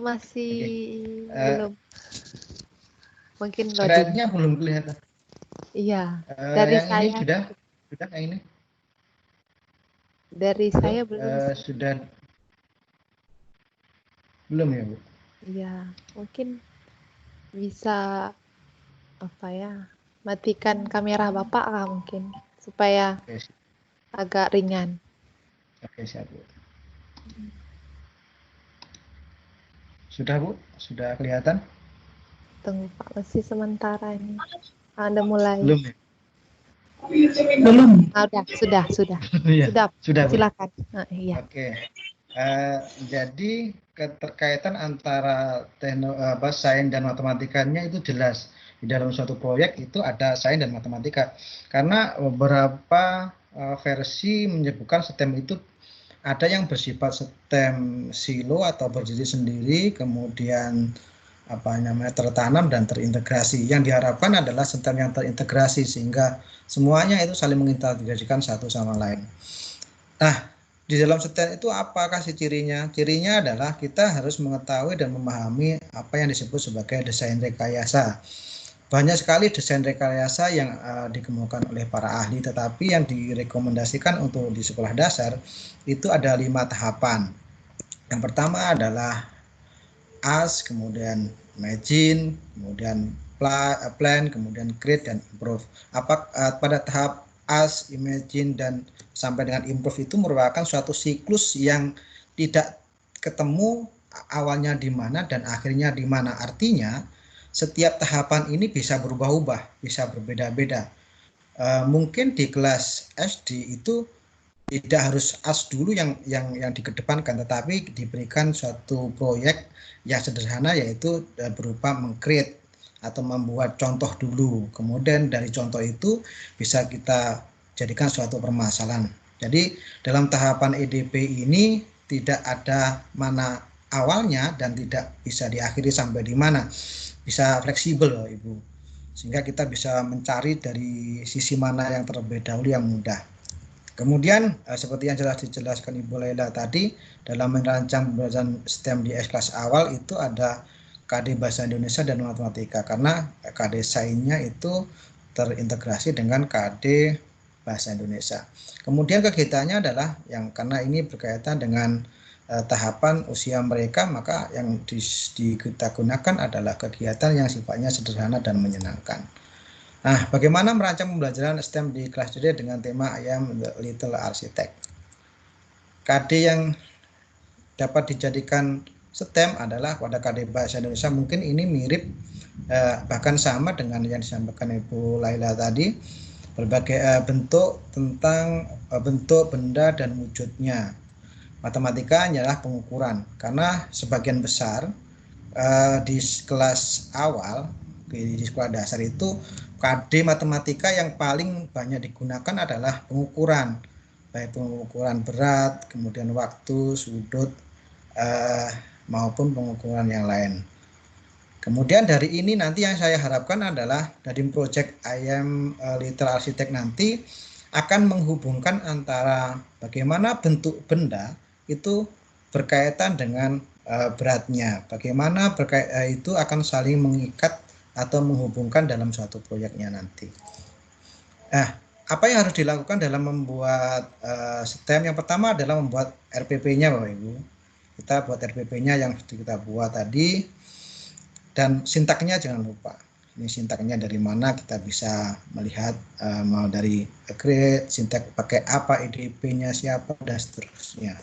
Masih belum. Mungkin loading. Slide-nya belum kelihatan. Iya, dari yang saya. ini sudah yang ini. Dari Halo? saya belum. Sudah belum ya Bu? Iya, mungkin bisa apa ya? Matikan kamera Bapak lah mungkin supaya Oke, agak ringan. oke siap Bu. Sudah Bu? Sudah kelihatan? Tunggu Pak, masih sementara ini. Anda mulai. Belum ya? Belum. Sudah. Ya, sudah Bu. Silakan. Iya. Oke. Jadi keterkaitan antara sains dan matematikanya itu jelas. Di dalam suatu proyek itu ada sains dan matematika. Karena beberapa versi menyebutkan STEM itu ada yang bersifat STEM silo atau berdiri sendiri, kemudian tertanam dan terintegrasi. Yang diharapkan adalah STEM yang terintegrasi sehingga semuanya itu saling mengintegrasikan satu sama lain. Nah, di dalam STEM itu apakah cirinya? Cirinya adalah kita harus mengetahui dan memahami apa yang disebut sebagai desain rekayasa. Banyak sekali desain rekayasa yang dikemukakan oleh para ahli, tetapi yang direkomendasikan untuk di sekolah dasar itu ada 5 tahapan. Yang pertama adalah AS, kemudian imagine, kemudian plan, kemudian create dan improve. Pada tahap AS, imagine dan sampai dengan improve itu merupakan suatu siklus yang tidak ketemu awalnya di mana dan akhirnya di mana. Artinya setiap tahapan ini bisa berubah-ubah, bisa berbeda-beda. Mungkin di kelas SD itu tidak harus AS dulu yang dikedepankan, tetapi diberikan suatu proyek yang sederhana, yaitu berupa meng-create atau membuat contoh dulu. Kemudian dari contoh itu bisa kita jadikan suatu permasalahan. Jadi dalam tahapan EDP ini tidak ada mana awalnya dan tidak bisa diakhiri sampai di mana. Bisa fleksibel Ibu. Sehingga kita bisa mencari dari sisi mana yang terlebih dahulu yang mudah. Kemudian seperti yang jelas dijelaskan Ibu Laila tadi, dalam merancang pembelajaran STEM di kelas awal itu ada KD Bahasa Indonesia dan Matematika, karena KD Sainsnya itu terintegrasi dengan KD Bahasa Indonesia. Kemudian kegiatannya adalah karena ini berkaitan dengan tahapan usia mereka, maka yang kita gunakan adalah kegiatan yang sifatnya sederhana dan menyenangkan. Nah, bagaimana merancang pembelajaran STEM di kelas SD dengan tema I am the little architect? KD yang dapat dijadikan STEM adalah pada KD Bahasa Indonesia. Mungkin ini mirip bahkan sama dengan yang disampaikan Ibu Laila tadi, berbagai bentuk tentang bentuk benda dan wujudnya. Matematika hanyalah pengukuran, karena sebagian besar di kelas awal di sekolah dasar itu KD matematika yang paling banyak digunakan adalah pengukuran, baik pengukuran berat, kemudian waktu, sudut, maupun pengukuran yang lain. Kemudian dari ini nanti yang saya harapkan adalah dari proyek I am Little Architect nanti akan menghubungkan antara bagaimana bentuk benda itu berkaitan dengan beratnya, bagaimana itu akan saling mengikat atau menghubungkan dalam suatu proyeknya nanti. apa yang harus dilakukan dalam membuat STEM? Yang pertama adalah membuat RPP-nya, Bapak Ibu. Kita buat RPP-nya yang kita buat tadi, dan sintaknya jangan lupa. Ini sintaknya dari mana kita bisa melihat, mau dari create, sintak pakai apa, IDP-nya siapa, dan seterusnya.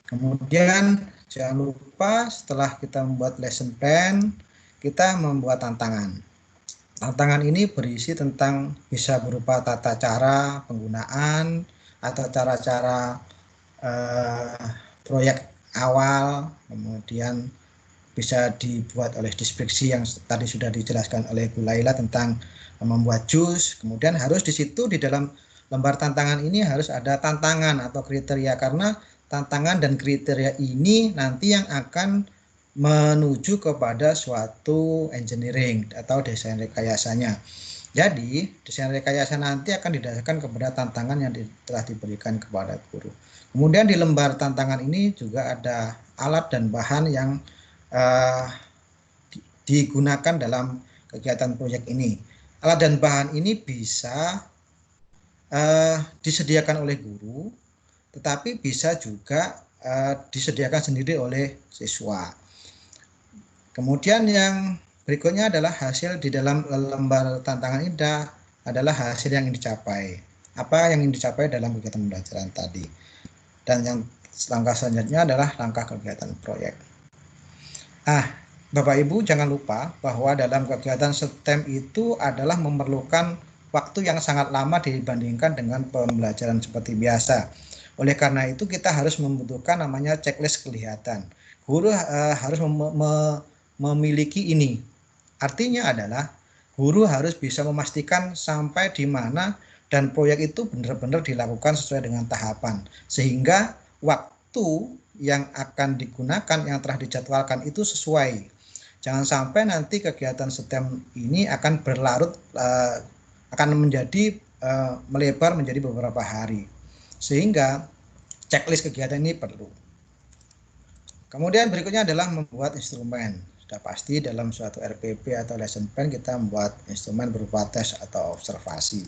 Kemudian jangan lupa setelah kita membuat lesson plan, kita membuat tantangan. Tantangan ini berisi tentang bisa berupa tata cara penggunaan atau cara-cara proyek awal, kemudian bisa dibuat oleh deskripsi yang tadi sudah dijelaskan oleh Bu Laila tentang membuat jus. Kemudian harus di situ di dalam lembar tantangan ini harus ada tantangan atau kriteria, karena tantangan dan kriteria ini nanti yang akan menuju kepada suatu engineering atau desain rekayasanya. Jadi desain rekayasa nanti akan didasarkan kepada tantangan yang telah diberikan kepada guru. Kemudian di lembar tantangan ini juga ada alat dan bahan yang digunakan dalam kegiatan proyek ini. Alat dan bahan ini bisa disediakan oleh guru, tetapi bisa juga disediakan sendiri oleh siswa. Kemudian yang berikutnya adalah hasil di dalam lembar tantangan ini adalah hasil yang ingin dicapai. Apa yang ingin dicapai dalam kegiatan pembelajaran tadi. Dan yang langkah selanjutnya adalah langkah kegiatan proyek. Bapak Ibu jangan lupa bahwa dalam kegiatan STEM itu adalah memerlukan waktu yang sangat lama dibandingkan dengan pembelajaran seperti biasa. Oleh karena itu kita harus membutuhkan namanya checklist kelihatan. Guru harus memiliki ini. Artinya adalah guru harus bisa memastikan sampai di mana dan proyek itu benar-benar dilakukan sesuai dengan tahapan. Sehingga waktu yang akan digunakan, yang telah dijadwalkan itu sesuai. Jangan sampai nanti kegiatan STEM ini akan berlarut, akan menjadi melebar menjadi beberapa hari. Sehingga checklist kegiatan ini perlu. Kemudian berikutnya adalah membuat instrumen. Sudah pasti dalam suatu RPP atau lesson plan kita membuat instrumen berupa tes atau observasi.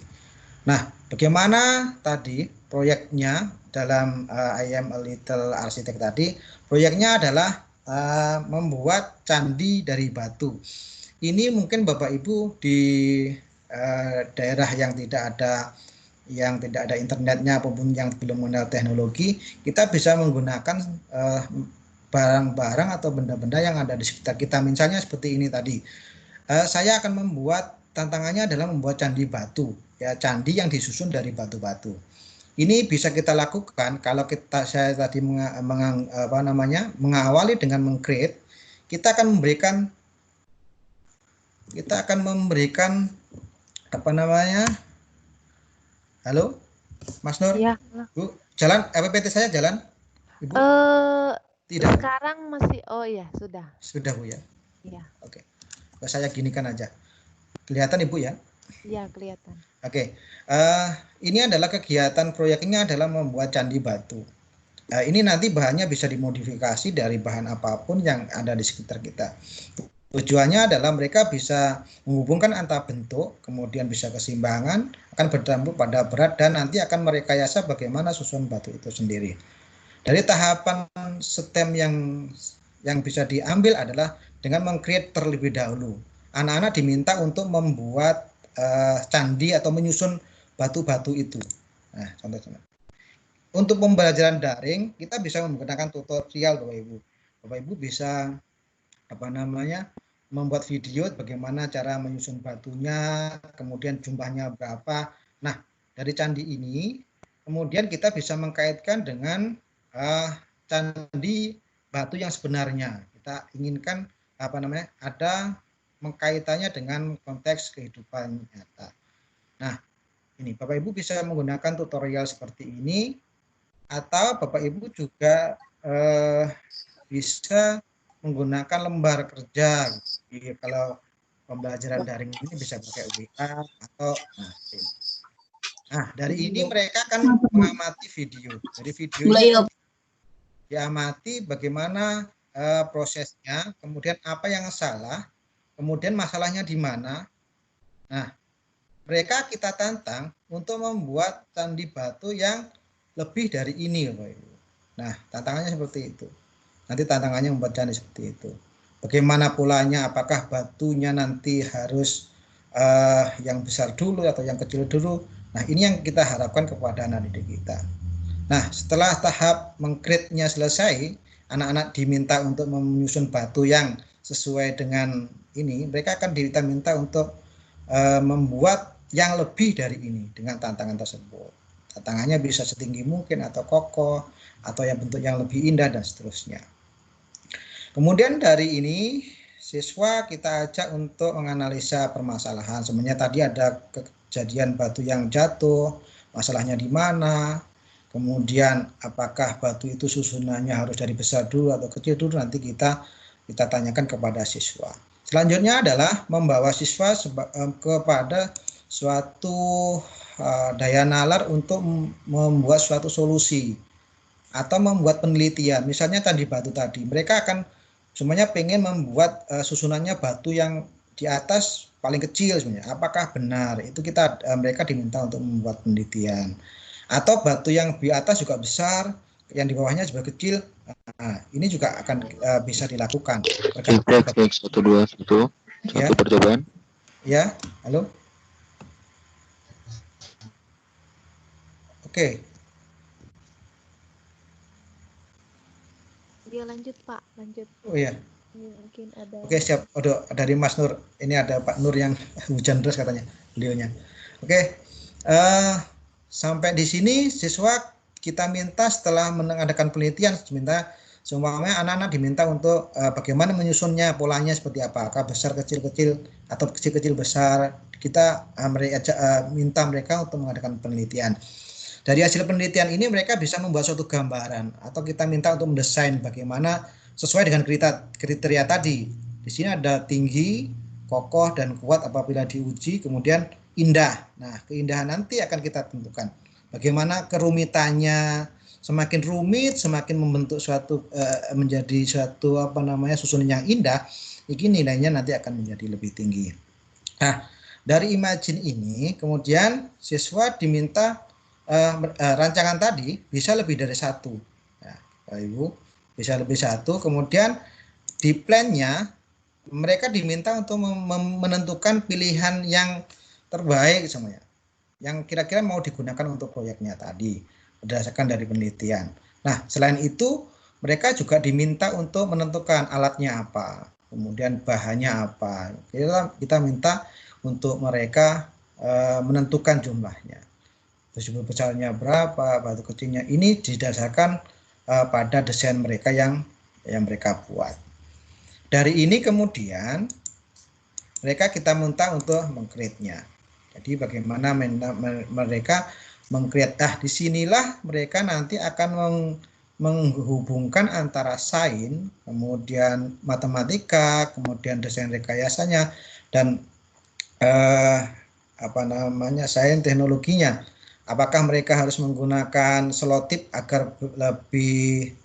Nah, bagaimana tadi proyeknya dalam I am a little architect tadi? Proyeknya adalah membuat candi dari batu. Ini mungkin Bapak Ibu di daerah yang tidak ada internetnya ataupun yang belum mengenal teknologi, kita bisa menggunakan barang-barang atau benda-benda yang ada di sekitar kita. Misalnya seperti ini tadi. Saya akan membuat, tantangannya adalah membuat candi batu, ya, candi yang disusun dari batu-batu. Ini bisa kita lakukan kalau saya tadi mengawali dengan meng-create, kita akan memberikan halo Mas Nur, ya. Bu, jalan PPT saya jalan, Ibu? Tidak. Sekarang masih, oh ya sudah Bu ya. Iya. Oke, saya ginikan aja, kelihatan Ibu ya? Iya, kelihatan. Oke, ini adalah kegiatan proyeknya adalah membuat candi batu. Ini nanti bahannya bisa dimodifikasi dari bahan apapun yang ada di sekitar kita. Tujuannya adalah mereka bisa menghubungkan antara bentuk, kemudian bisa keseimbangan, akan berdampak pada berat, dan nanti akan merekayasa bagaimana susunan batu itu sendiri. Dari tahapan STEM yang bisa diambil adalah dengan meng-create terlebih dahulu. Anak-anak diminta untuk membuat candi atau menyusun batu-batu itu. Nah, contohnya. Untuk pembelajaran daring, kita bisa menggunakan tutorial, Bapak Ibu. Bapak Ibu bisa membuat video bagaimana cara menyusun batunya, kemudian jumlahnya berapa. Nah, dari candi ini, kemudian kita bisa mengkaitkan dengan candi batu yang sebenarnya. Kita inginkan ada mengkaitannya dengan konteks kehidupan nyata. Nah, ini Bapak Ibu bisa menggunakan tutorial seperti ini, atau Bapak Ibu juga bisa menggunakan lembar kerja. Jadi, kalau pembelajaran daring ini bisa pakai WA atau dari ini mereka akan mengamati video. Jadi videonya diamati bagaimana prosesnya, kemudian apa yang salah, kemudian masalahnya di mana. Nah, mereka kita tantang untuk membuat candi batu yang lebih dari ini, Bapak Ibu. Nah, tantangannya seperti itu. Nanti tantangannya membuat candi seperti itu. Bagaimana polanya? Apakah batunya nanti harus yang besar dulu atau yang kecil dulu? Nah, ini yang kita harapkan kepada anak didik kita. Nah, setelah tahap mengcreate-nya selesai, anak-anak diminta untuk menyusun batu yang sesuai dengan ini. Mereka akan diminta untuk membuat yang lebih dari ini dengan tantangan tersebut. Tantangannya bisa setinggi mungkin atau kokoh atau yang bentuk yang lebih indah dan seterusnya. Kemudian dari ini siswa kita ajak untuk menganalisa permasalahan. Sebenarnya tadi ada kejadian batu yang jatuh, masalahnya di mana, kemudian apakah batu itu susunannya harus dari besar dulu atau kecil dulu, nanti kita tanyakan kepada siswa. Selanjutnya adalah membawa siswa kepada suatu daya nalar untuk membuat suatu solusi atau membuat penelitian. Misalnya tadi batu tadi, mereka akan semuanya pengen membuat susunannya batu yang di atas paling kecil sebenarnya. Apakah benar? Itu mereka diminta untuk membuat penelitian. Atau batu yang di atas juga besar, yang di bawahnya juga kecil. Nah, ini juga akan bisa dilakukan. Cek 1 2 1. Satu percobaan. Ya, halo. Oke. Iya lanjut Pak, lanjut. Oh iya. Mungkin ada. Oke, siap. Dari Mas Nur. Ini ada Pak Nur yang hujan terus katanya beliaunya. Oke. Sampai di sini siswa kita minta setelah mengadakan penelitian, semuanya anak-anak diminta untuk bagaimana menyusunnya, polanya seperti apa, apakah besar kecil-kecil atau kecil-kecil besar. Kita minta mereka untuk mengadakan penelitian. Dari hasil penelitian ini mereka bisa membuat suatu gambaran atau kita minta untuk mendesain bagaimana sesuai dengan kriteria tadi. Di sini ada tinggi, kokoh dan kuat apabila diuji, kemudian indah. Nah, keindahan nanti akan kita tentukan. Bagaimana kerumitannya, semakin rumit, semakin membentuk suatu menjadi suatu susunan yang indah, ini nilainya nanti akan menjadi lebih tinggi. Nah, dari Imagine ini kemudian siswa diminta rancangan tadi bisa lebih dari satu. Nah, Bapak Ibu, bisa lebih satu. Kemudian di plan-nya mereka diminta untuk menentukan pilihan yang terbaik semuanya, yang kira-kira mau digunakan untuk proyeknya tadi berdasarkan dari penelitian. Nah, selain itu mereka juga diminta untuk menentukan alatnya apa, kemudian bahannya apa. Kita minta untuk mereka menentukan jumlahnya. Batu besarnya berapa, batu kecilnya, ini didasarkan pada desain mereka yang mereka buat. Dari ini kemudian mereka kita minta untuk meng-create-nya. Jadi bagaimana mereka meng-create. Disinilah mereka nanti akan menghubungkan antara sains, kemudian matematika, kemudian desain rekayasanya, dan sains teknologinya. Apakah mereka harus menggunakan selotip agar lebih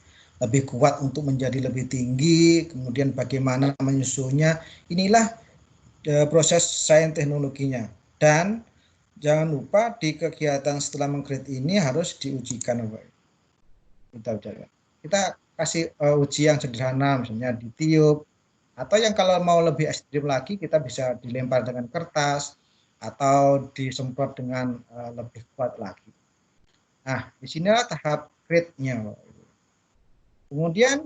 kuat untuk menjadi lebih tinggi, kemudian bagaimana menyusunnya. Inilah proses sains teknologinya. Dan jangan lupa di kegiatan setelah meng-create ini harus diujikan. Kita kasih uji yang sederhana, misalnya ditiup, atau yang kalau mau lebih ekstrim lagi kita bisa dilempar dengan kertas atau disemprot dengan lebih kuat lagi. Nah, disinilah tahap create-nya. Kemudian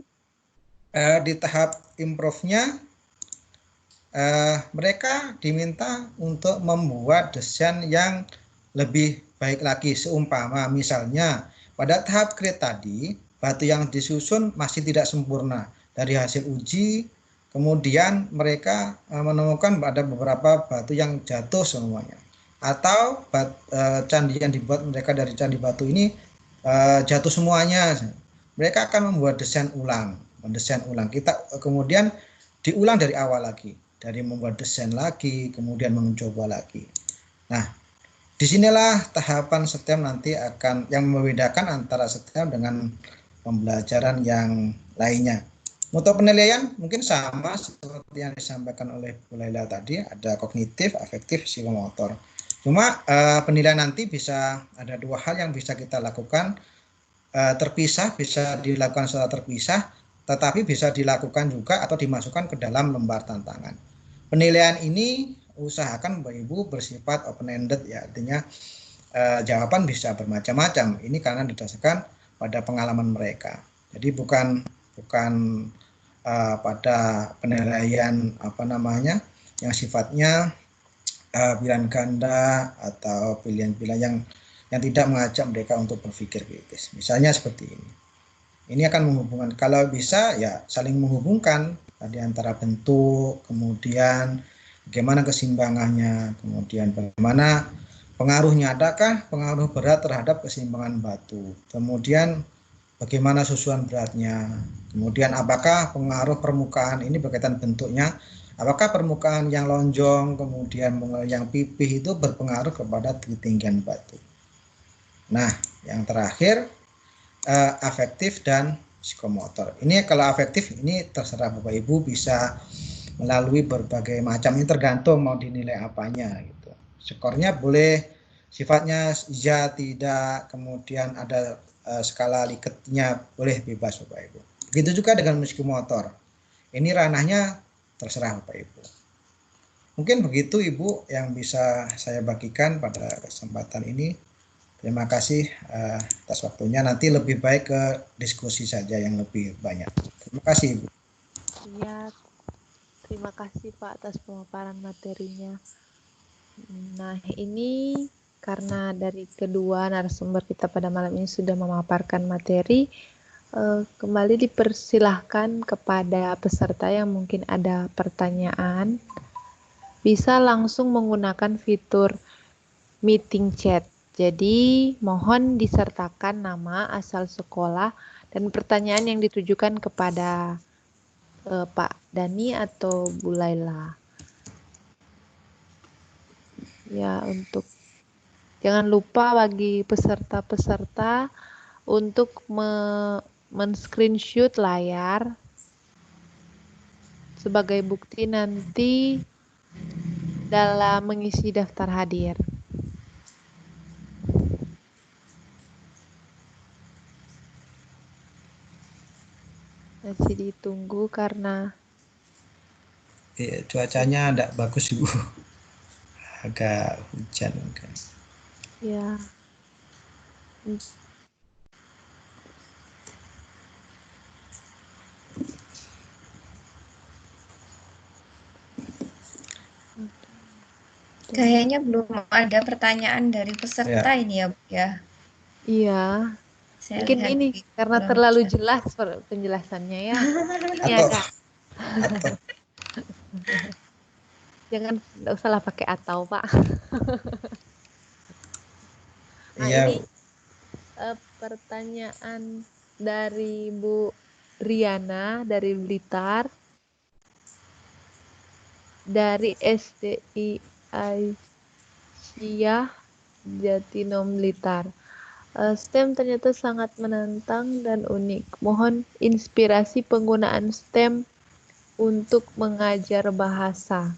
di tahap improve-nya mereka diminta untuk membuat desain yang lebih baik lagi. Seumpama misalnya pada tahap create tadi, batu yang disusun masih tidak sempurna. Dari hasil uji, kemudian mereka menemukan ada beberapa batu yang jatuh semuanya. Atau candi yang dibuat mereka dari candi batu ini jatuh semuanya. Mereka akan membuat mendesain ulang. Kita kemudian diulang dari awal lagi. Dari membuat desain lagi, kemudian mencoba lagi. Nah, disinilah tahapan STEM nanti akan yang membedakan antara STEM dengan pembelajaran yang lainnya. Untuk penilaian mungkin sama seperti yang disampaikan oleh Bu Laila tadi, ada kognitif, afektif, psikomotor. Cuma penilaian nanti bisa ada dua hal yang bisa kita lakukan, terpisah, bisa dilakukan secara terpisah, tetapi bisa dilakukan juga atau dimasukkan ke dalam lembar tantangan. Penilaian ini usahakan Bapak Ibu bersifat open-ended, ya, artinya jawaban bisa bermacam-macam. Ini karena didasarkan pada pengalaman mereka. Jadi bukan pada penilaian yang sifatnya pilihan ganda atau pilihan-pilihan yang tidak mengajak mereka untuk berpikir kritis. Misalnya seperti ini. Ini akan menghubungkan, kalau bisa ya saling menghubungkan tadi antara bentuk, kemudian bagaimana keseimbangannya, kemudian bagaimana pengaruhnya, adakah pengaruh berat terhadap keseimbangan batu, kemudian bagaimana susunan beratnya, kemudian apakah pengaruh permukaan ini berkaitan bentuknya, apakah permukaan yang lonjong, kemudian yang pipih itu berpengaruh kepada ketinggian batu. Nah, yang terakhir afektif dan psikomotor. Ini kalau afektif ini terserah Bapak Ibu, bisa melalui berbagai macam, ini tergantung mau dinilai apanya gitu. Skornya boleh sifatnya ya, tidak, kemudian ada skala Likert-nya, boleh bebas Bapak Ibu. Begitu juga dengan psikomotor. Ini ranahnya terserah Bapak Ibu. Mungkin begitu Ibu yang bisa saya bagikan pada kesempatan ini. Terima kasih atas waktunya. Nanti lebih baik ke diskusi saja yang lebih banyak. Terima kasih Ibu. Iya, terima kasih Pak atas pemaparan materinya. Nah, ini karena dari kedua narasumber kita pada malam ini sudah memaparkan materi, kembali dipersilahkan kepada peserta yang mungkin ada pertanyaan, bisa langsung menggunakan fitur meeting chat. Jadi, mohon disertakan nama, asal sekolah, dan pertanyaan yang ditujukan kepada Pak Dani atau Bu Laila. Ya, untuk jangan lupa bagi peserta-peserta untuk men-screenshot layar sebagai bukti nanti dalam mengisi daftar hadir. Masih ditunggu karena cuacanya tidak bagus Ibu, agak hujan kan. ya. Kayaknya belum ada pertanyaan dari peserta ini ya, Bu ya. Iya. Saya Mungkin lihat ini karena terlalu jelas penjelasannya ya. Atau Jangan, enggak usahlah pakai atau Pak. Nah, iya, ini pertanyaan dari Bu Riana dari Blitar, dari SDI Aisyah Jatinom Blitar. STEM ternyata sangat menantang dan unik. Mohon inspirasi penggunaan STEM untuk mengajar bahasa.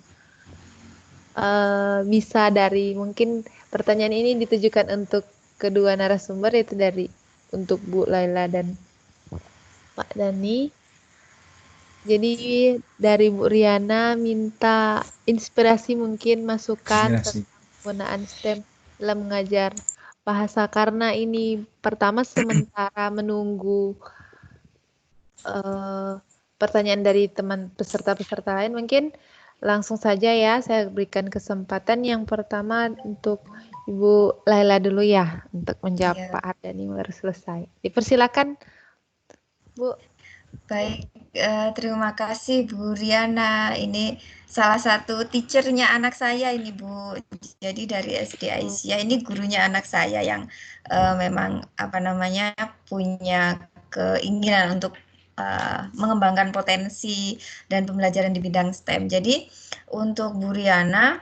Bisa dari, mungkin pertanyaan ini ditujukan untuk kedua narasumber, yaitu dari untuk Bu Laila dan Pak Dani. Jadi dari Bu Riana minta inspirasi, mungkin masukan tentang penggunaan STEM dalam mengajar bahasa, karena ini pertama sementara menunggu pertanyaan dari teman peserta-peserta lain. Mungkin langsung saja ya saya berikan kesempatan. Yang pertama untuk Ibu Laila dulu ya untuk menjawab Pak Ardani baru selesai. Dipersilakan Bu. Baik, terima kasih Bu Riana. Ini salah satu teachernya anak saya ini Bu. Jadi dari SD Aisyah, ini gurunya anak saya yang memang punya keinginan untuk mengembangkan potensi dan pembelajaran di bidang STEM. Jadi untuk Bu Riana,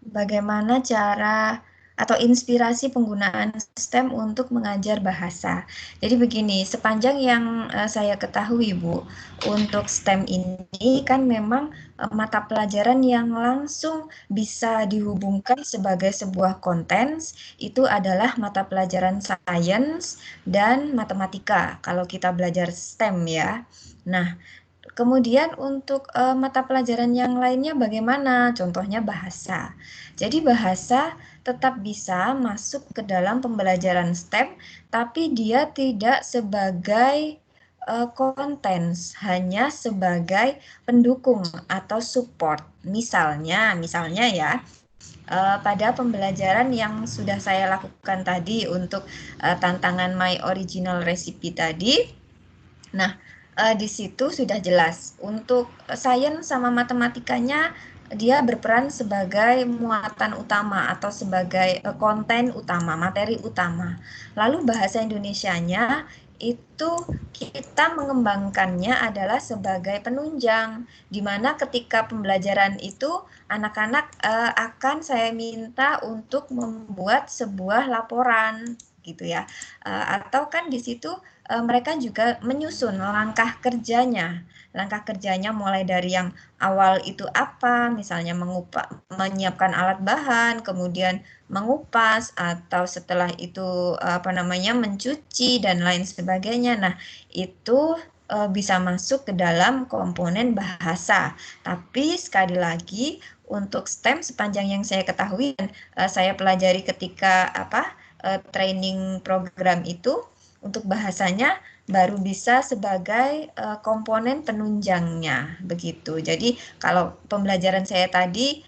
bagaimana cara atau inspirasi penggunaan STEM untuk mengajar bahasa. Jadi begini, sepanjang yang saya ketahui Bu, untuk STEM ini kan memang mata pelajaran yang langsung bisa dihubungkan sebagai sebuah konten itu adalah mata pelajaran sains dan matematika kalau kita belajar STEM ya. Nah, kemudian untuk mata pelajaran yang lainnya bagaimana? Contohnya bahasa. Jadi bahasa tetap bisa masuk ke dalam pembelajaran STEM, tapi dia tidak sebagai konten, hanya sebagai pendukung atau support. Misalnya ya, pada pembelajaran yang sudah saya lakukan tadi untuk tantangan My Original Recipe tadi. Nah, di situ sudah jelas untuk sains sama matematikanya dia berperan sebagai muatan utama atau sebagai konten utama, materi utama. Lalu bahasa Indonesianya itu kita mengembangkannya adalah sebagai penunjang, di mana ketika pembelajaran itu anak-anak akan saya minta untuk membuat sebuah laporan gitu ya, atau kan di situ mereka juga menyusun langkah kerjanya mulai dari yang awal itu apa, misalnya menyiapkan alat bahan, kemudian mengupas, atau setelah itu mencuci dan lain sebagainya. Nah, itu bisa masuk ke dalam komponen bahasa. Tapi sekali lagi untuk STEM sepanjang yang saya ketahui dan saya pelajari ketika training program itu, untuk bahasanya baru bisa sebagai komponen penunjangnya begitu. Jadi kalau pembelajaran saya tadi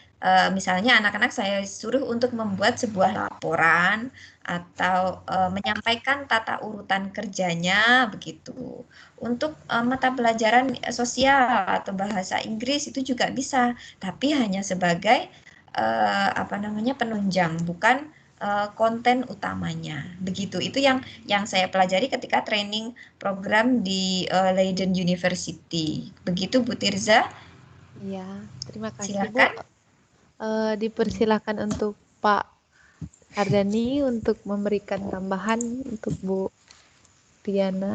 misalnya anak-anak saya suruh untuk membuat sebuah laporan atau menyampaikan tata urutan kerjanya begitu. Untuk mata pelajaran sosial atau bahasa Inggris itu juga bisa, tapi hanya sebagai penunjang, bukan konten utamanya. Begitu. Itu yang saya pelajari ketika training program di Leiden University. Begitu Bu Tirza. Iya, terima kasih Silakan. Bu. Dipersilakan untuk Pak Ardani untuk memberikan tambahan untuk Bu Tiana.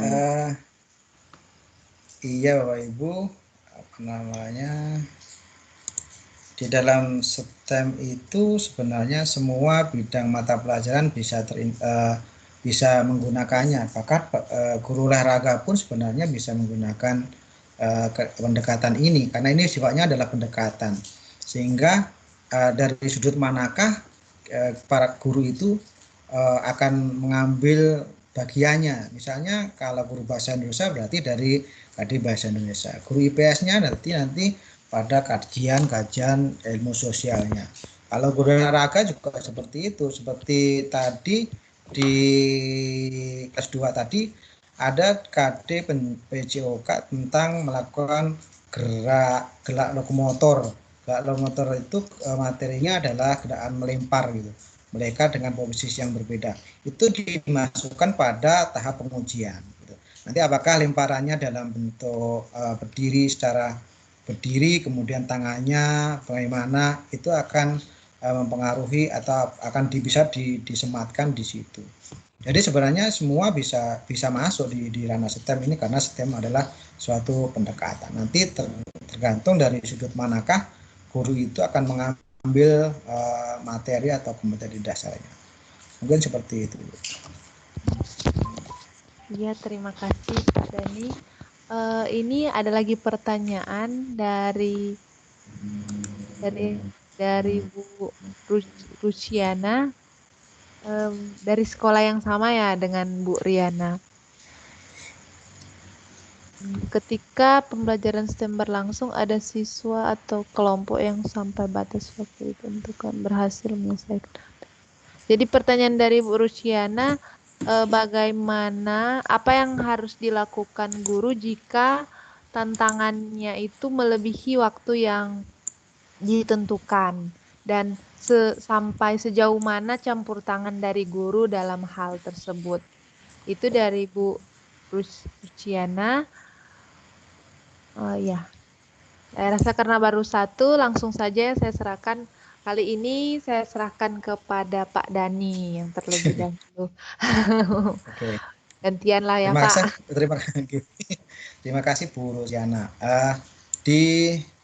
Iya Bapak Ibu, di dalam STEM itu sebenarnya semua bidang mata pelajaran bisa menggunakannya. Bahkan guru olahraga pun sebenarnya bisa menggunakan pendekatan ini, karena ini sifatnya adalah pendekatan. Sehingga dari sudut manakah para guru itu akan mengambil bagiannya. Misalnya kalau guru bahasa Indonesia berarti dari bahasa Indonesia. Guru IPS-nya nanti pada kajian ilmu sosialnya. Kalau guru olahraga juga seperti itu. Seperti tadi di kelas 2 tadi ada KD PJOK tentang melakukan gerak lokomotor. Gerak lokomotor itu materinya adalah gerakan melempar gitu. Mereka dengan posisi yang berbeda. Itu dimasukkan pada tahap pengujian. Gitu. Nanti apakah lemparannya dalam bentuk berdiri, kemudian tangannya bagaimana, itu akan mempengaruhi atau akan bisa disematkan di situ. Jadi sebenarnya semua bisa masuk di ranah STEM ini, karena STEM adalah suatu pendekatan. Nanti tergantung dari sudut manakah guru itu akan mengambil materi atau materi dasarnya. Mungkin seperti itu. Iya, terima kasih Pak Dani. Ini ada lagi pertanyaan dari Bu Rusiana, dari sekolah yang sama ya dengan Bu Riana. Ketika pembelajaran STEM berlangsung, ada siswa atau kelompok yang sampai batas waktu ditentukan berhasil menyelesaikan. Jadi pertanyaan dari Bu Rusiana, bagaimana, apa yang harus dilakukan guru jika tantangannya itu melebihi waktu yang ditentukan, dan sampai sejauh mana campur tangan dari guru dalam hal tersebut. Itu dari Bu Rusiana. Ya, saya rasa karena baru satu, langsung saja saya serahkan Kali ini saya serahkan kepada Pak Dani yang terlebih dahulu. Oke. Gantianlah ya Terima Pak. kasih, terima kasih Bu Rosiana.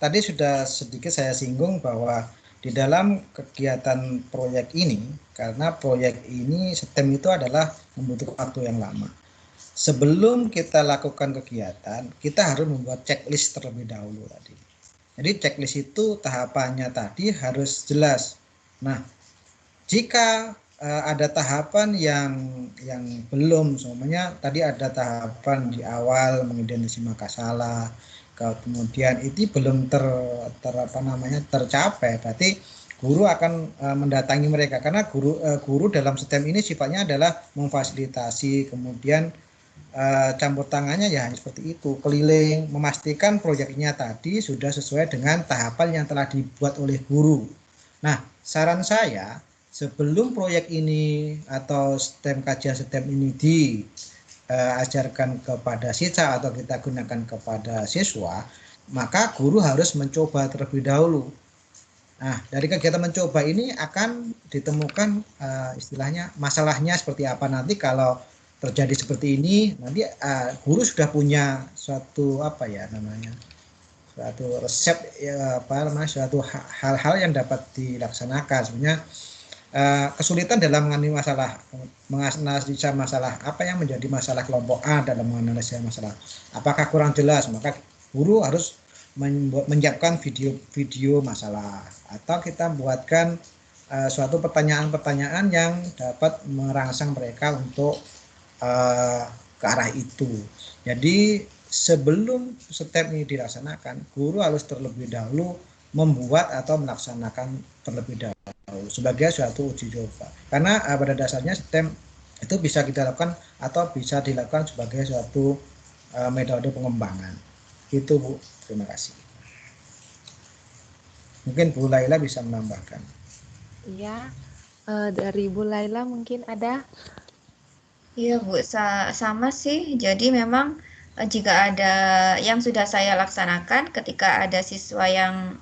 Tadi sudah sedikit saya singgung bahwa di dalam kegiatan proyek ini, karena proyek ini STEM itu adalah membutuhkan waktu yang lama. Sebelum kita lakukan kegiatan, kita harus membuat checklist terlebih dahulu tadi. Jadi checklist itu tahapannya tadi harus jelas. Nah, jika ada tahapan yang belum, semuanya tadi ada tahapan di awal mengidentifikasi masalah, kemudian itu belum tercapai, berarti guru akan mendatangi mereka, karena guru dalam STEM ini sifatnya adalah memfasilitasi, kemudian campur tangannya ya hanya seperti itu, keliling memastikan proyeknya tadi sudah sesuai dengan tahapan yang telah dibuat oleh guru. Nah, saran saya sebelum proyek ini atau kajian STEM ini diajarkan kepada siswa atau kita gunakan kepada siswa, maka guru harus mencoba terlebih dahulu. Nah, dari kegiatan mencoba ini akan ditemukan istilahnya masalahnya seperti apa nanti kalau terjadi seperti ini, nanti guru sudah punya suatu suatu resep suatu hal-hal yang dapat dilaksanakan. Sebenarnya kesulitan dalam menganalisa masalah apa yang menjadi masalah kelompok A dalam menganalisa masalah apakah kurang jelas, maka guru harus menyiapkan video masalah, atau kita buatkan suatu pertanyaan-pertanyaan yang dapat merangsang mereka untuk ke arah itu. Jadi sebelum step ini dilaksanakan, guru harus terlebih dahulu membuat atau melaksanakan terlebih dahulu sebagai suatu uji coba. Karena pada dasarnya STEM itu bisa kita lakukan atau bisa dilakukan sebagai suatu metode pengembangan. Itu Bu, terima kasih. Mungkin Bu Laila bisa menambahkan. Iya, dari Bu Laila mungkin ada. Iya Bu, sama sih. Jadi memang jika ada yang sudah saya laksanakan ketika ada siswa yang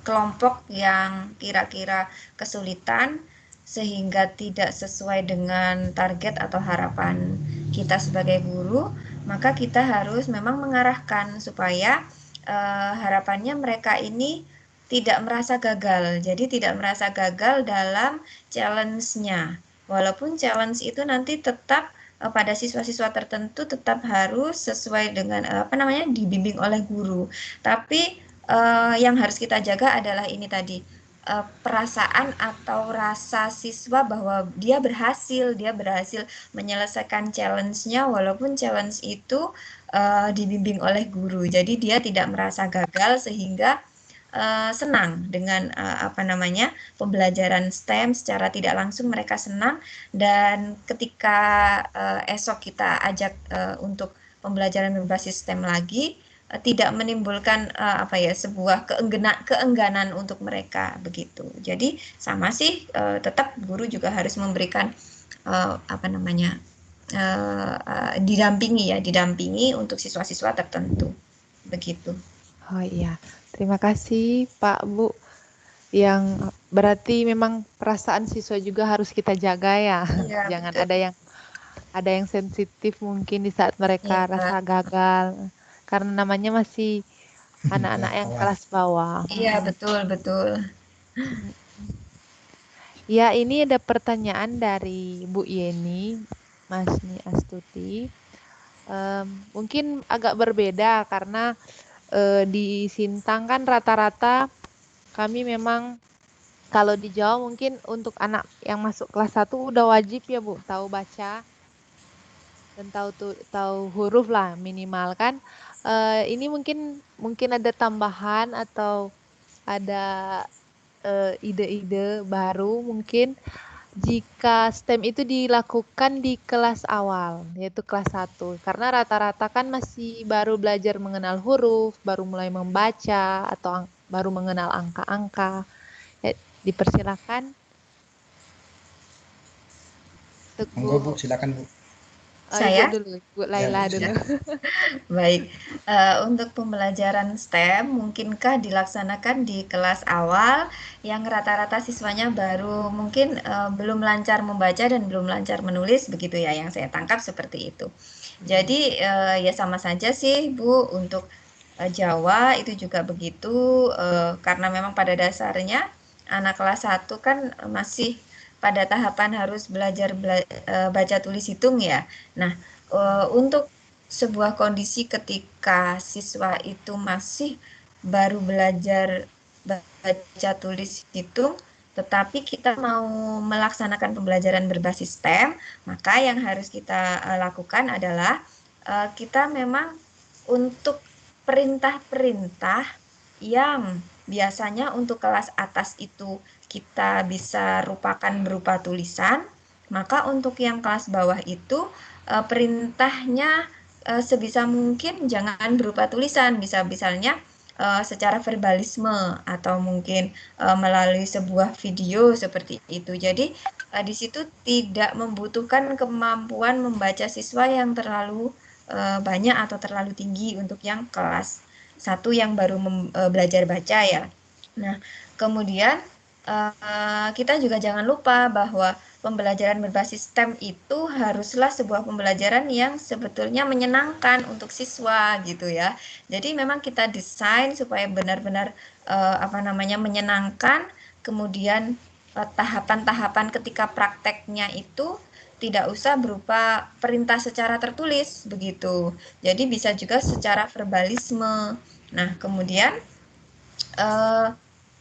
kelompok yang kira-kira kesulitan sehingga tidak sesuai dengan target atau harapan kita sebagai guru, maka kita harus memang mengarahkan supaya harapannya mereka ini tidak merasa gagal. Jadi tidak merasa gagal dalam challenge-nya. Walaupun challenge itu nanti tetap pada siswa-siswa tertentu tetap harus sesuai dengan dibimbing oleh guru. Tapi yang harus kita jaga adalah ini tadi, perasaan atau rasa siswa bahwa dia berhasil menyelesaikan challenge-nya walaupun challenge itu dibimbing oleh guru. Jadi dia tidak merasa gagal sehingga senang dengan pembelajaran STEM secara tidak langsung, mereka senang, dan ketika esok kita ajak untuk pembelajaran berbasis STEM lagi tidak menimbulkan sebuah keengganan untuk mereka begitu. Jadi sama sih, tetap guru juga harus memberikan didampingi untuk siswa-siswa tertentu begitu. Oh iya, terima kasih Pak Bu. Yang berarti memang perasaan siswa juga harus kita jaga ya. Iya, Jangan betul. ada yang sensitif mungkin di saat mereka rasa gagal. Karena namanya masih anak-anak yang kelas bawah. Iya, betul. Ya, ini ada pertanyaan dari Bu Yeni, Mas Ni Astuti. Mungkin agak berbeda karena di Sintang kan rata-rata kami memang kalau di Jawa mungkin untuk anak yang masuk kelas 1 udah wajib ya Bu tahu baca dan tahu huruf lah minimal kan. Ini mungkin ada tambahan atau ada ide-ide baru mungkin jika STEM itu dilakukan di kelas awal, yaitu kelas 1. Karena rata-rata kan masih baru belajar mengenal huruf, baru mulai membaca, atau baru mengenal angka-angka. Ya, dipersilakan. Monggo Bu, silakan Bu. Saya? Ibu dulu, Bu Ya, Laila Bu, dulu. Baik, untuk pembelajaran STEM mungkinkah dilaksanakan di kelas awal yang rata-rata siswanya baru mungkin belum lancar membaca dan belum lancar menulis begitu ya, yang saya tangkap seperti itu. Jadi ya sama saja sih Bu, untuk Jawa itu juga begitu, karena memang pada dasarnya anak kelas 1 kan masih pada tahapan harus belajar baca tulis hitung ya. Nah, untuk sebuah kondisi ketika siswa itu masih baru belajar baca tulis hitung, tetapi kita mau melaksanakan pembelajaran berbasis STEM, maka yang harus kita lakukan adalah kita memang untuk perintah-perintah yang biasanya untuk kelas atas itu kita bisa rupakan berupa tulisan, maka untuk yang kelas bawah itu perintahnya sebisa mungkin jangan berupa tulisan, bisa misalnya secara verbalisme atau mungkin melalui sebuah video seperti itu. Jadi di situ tidak membutuhkan kemampuan membaca siswa yang terlalu banyak atau terlalu tinggi untuk yang kelas 1 yang baru belajar baca ya. Nah, kemudian kita juga jangan lupa bahwa pembelajaran berbasis STEM itu haruslah sebuah pembelajaran yang sebetulnya menyenangkan untuk siswa gitu ya. Jadi memang kita desain supaya benar-benar menyenangkan, kemudian tahapan-tahapan ketika prakteknya itu tidak usah berupa perintah secara tertulis begitu. Jadi bisa juga secara verbalisme. Nah, kemudian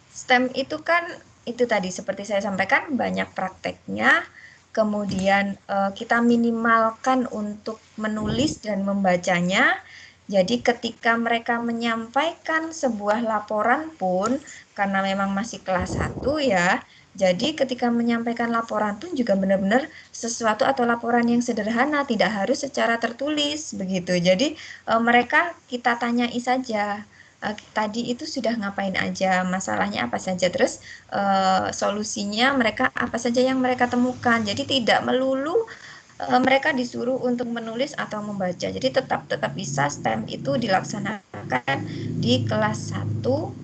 STEM itu kan itu tadi seperti saya sampaikan banyak prakteknya. Kemudian kita minimalkan untuk menulis dan membacanya. Jadi ketika mereka menyampaikan sebuah laporan pun karena memang masih kelas 1 ya. Jadi ketika menyampaikan laporan pun juga benar-benar sesuatu atau laporan yang sederhana, tidak harus secara tertulis begitu. Jadi mereka kita tanyai saja. Tadi itu sudah ngapain aja, masalahnya apa saja, terus solusinya mereka apa saja yang mereka temukan. Jadi tidak melulu mereka disuruh untuk menulis atau membaca. Jadi tetap bisa STEM itu dilaksanakan di kelas 1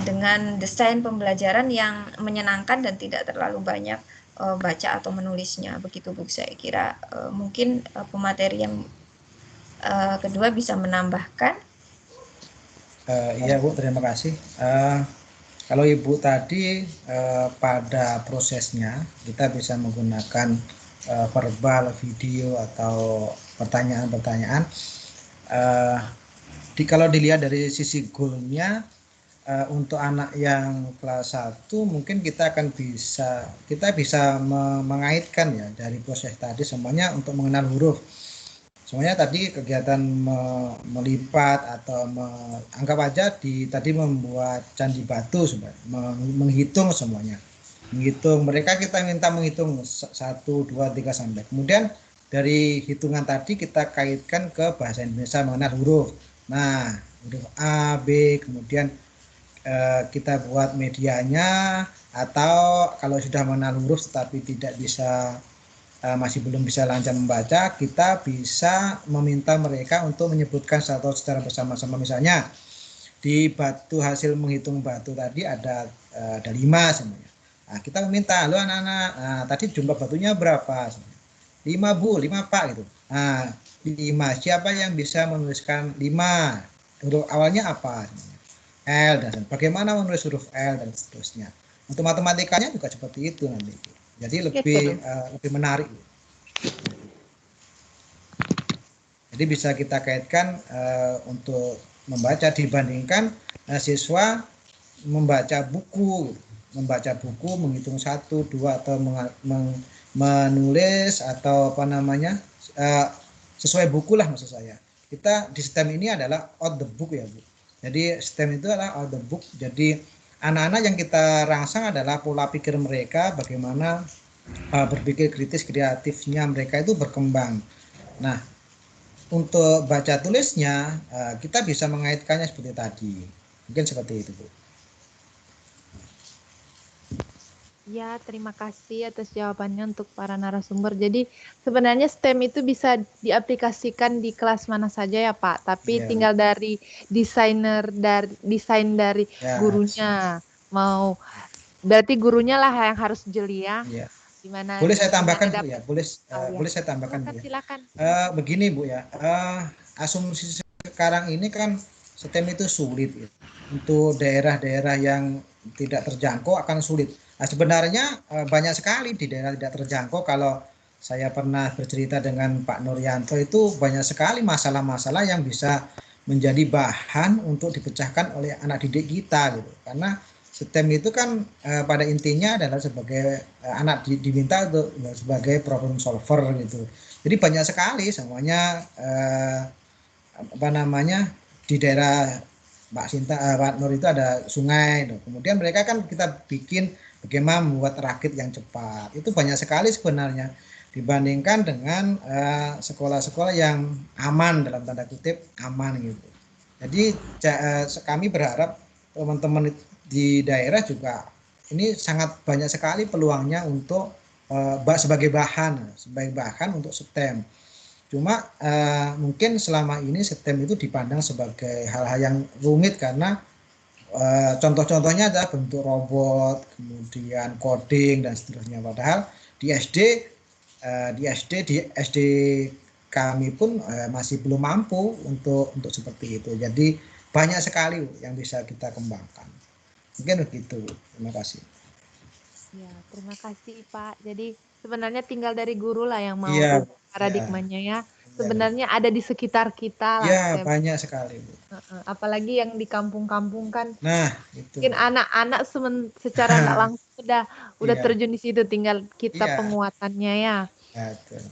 dengan desain pembelajaran yang menyenangkan dan tidak terlalu banyak baca atau menulisnya. Begitu Bu, saya kira mungkin pemateri yang kedua bisa menambahkan. Iya Bu, terima kasih. Kalau Ibu tadi pada prosesnya kita bisa menggunakan verbal, video atau pertanyaan-pertanyaan. Kalau dilihat dari sisi goalnya untuk anak yang kelas 1 mungkin kita bisa mengaitkan ya dari proses tadi semuanya untuk mengenal huruf. Semuanya tadi kegiatan melipat atau anggap aja tadi membuat candi batu, menghitung semuanya. Menghitung, mereka kita minta menghitung 1, 2, 3 sampai. Kemudian dari hitungan tadi kita kaitkan ke bahasa Indonesia mengenal huruf. Nah, huruf A, B, kemudian kita buat medianya, atau kalau sudah mengenal huruf tetapi tidak bisa masih belum bisa lancar membaca, kita bisa meminta mereka untuk menyebutkan satu secara bersama-sama. Misalnya di batu, hasil menghitung batu tadi ada 5 semuanya. Nah, kita meminta, lo anak-anak, nah, tadi jumlah batunya berapa? 5 Bu, 5 Pak gitu. Nah, 5, siapa yang bisa menuliskan 5? Huruf awalnya apa? L, dan bagaimana menulis huruf L dan seterusnya. Untuk matematikanya juga seperti itu nanti. Jadi lebih menarik. Jadi bisa kita kaitkan untuk membaca dibandingkan siswa membaca buku, menghitung 1, 2 atau menulis atau sesuai buku lah maksud saya. Kita di STEM ini adalah out the book ya Bu. Jadi STEM itu adalah out the book. Jadi anak-anak yang kita rangsang adalah pola pikir mereka, bagaimana berpikir kritis kreatifnya mereka itu berkembang. Nah, untuk baca tulisnya kita bisa mengaitkannya seperti tadi. Mungkin seperti itu Bu. Ya, terima kasih atas jawabannya untuk para narasumber. Jadi sebenarnya STEM itu bisa diaplikasikan di kelas mana saja ya Pak, tapi Iya. tinggal dari desain dari Ya, gurunya. Mau berarti gurunya lah yang harus jeli ya. iya. Gimana Boleh saya gimana tambahkan Bu ya? dapat. Boleh Oh ya. boleh saya tambahkan Bu Silakan, ya? silakan. Begini Bu ya, asumsi sekarang ini kan STEM itu sulit ya. Untuk daerah-daerah yang tidak terjangkau akan sulit. Nah, sebenarnya banyak sekali di daerah tidak terjangkau. Kalau saya pernah bercerita dengan Pak Nuryanto, itu banyak sekali masalah-masalah yang bisa menjadi bahan untuk dipecahkan oleh anak didik kita gitu. Karena STEM itu kan pada intinya adalah sebagai anak diminta untuk sebagai problem solver gitu. Jadi banyak sekali semuanya apa namanya di daerah Mbak Sinta, Pak Nur itu ada sungai. Kemudian mereka kan kita bikin bagaimana membuat rakit yang cepat. Itu banyak sekali sebenarnya dibandingkan dengan sekolah-sekolah yang aman dalam tanda kutip aman gitu. Jadi kami berharap teman-teman di daerah juga ini sangat banyak sekali peluangnya untuk sebagai bahan untuk STEM. Cuma mungkin selama ini STEM itu dipandang sebagai hal-hal yang rumit karena contoh-contohnya adalah bentuk robot, kemudian coding dan seterusnya. Padahal di SD kami pun masih belum mampu untuk seperti itu. Jadi banyak sekali yang bisa kita kembangkan. Mungkin begitu. Terima kasih. Ya, terima kasih Pak. Jadi sebenarnya tinggal dari guru lah yang mau Iya, paradigmanya ya. iya. Sebenarnya ada di sekitar kita lah. Ya, banyak sekali Bu. Apalagi yang di kampung-kampung kan. Nah, itu. Mungkin anak-anak secara nggak langsung udah Iya. terjun di situ, tinggal kita Iya. penguatannya ya. Betul.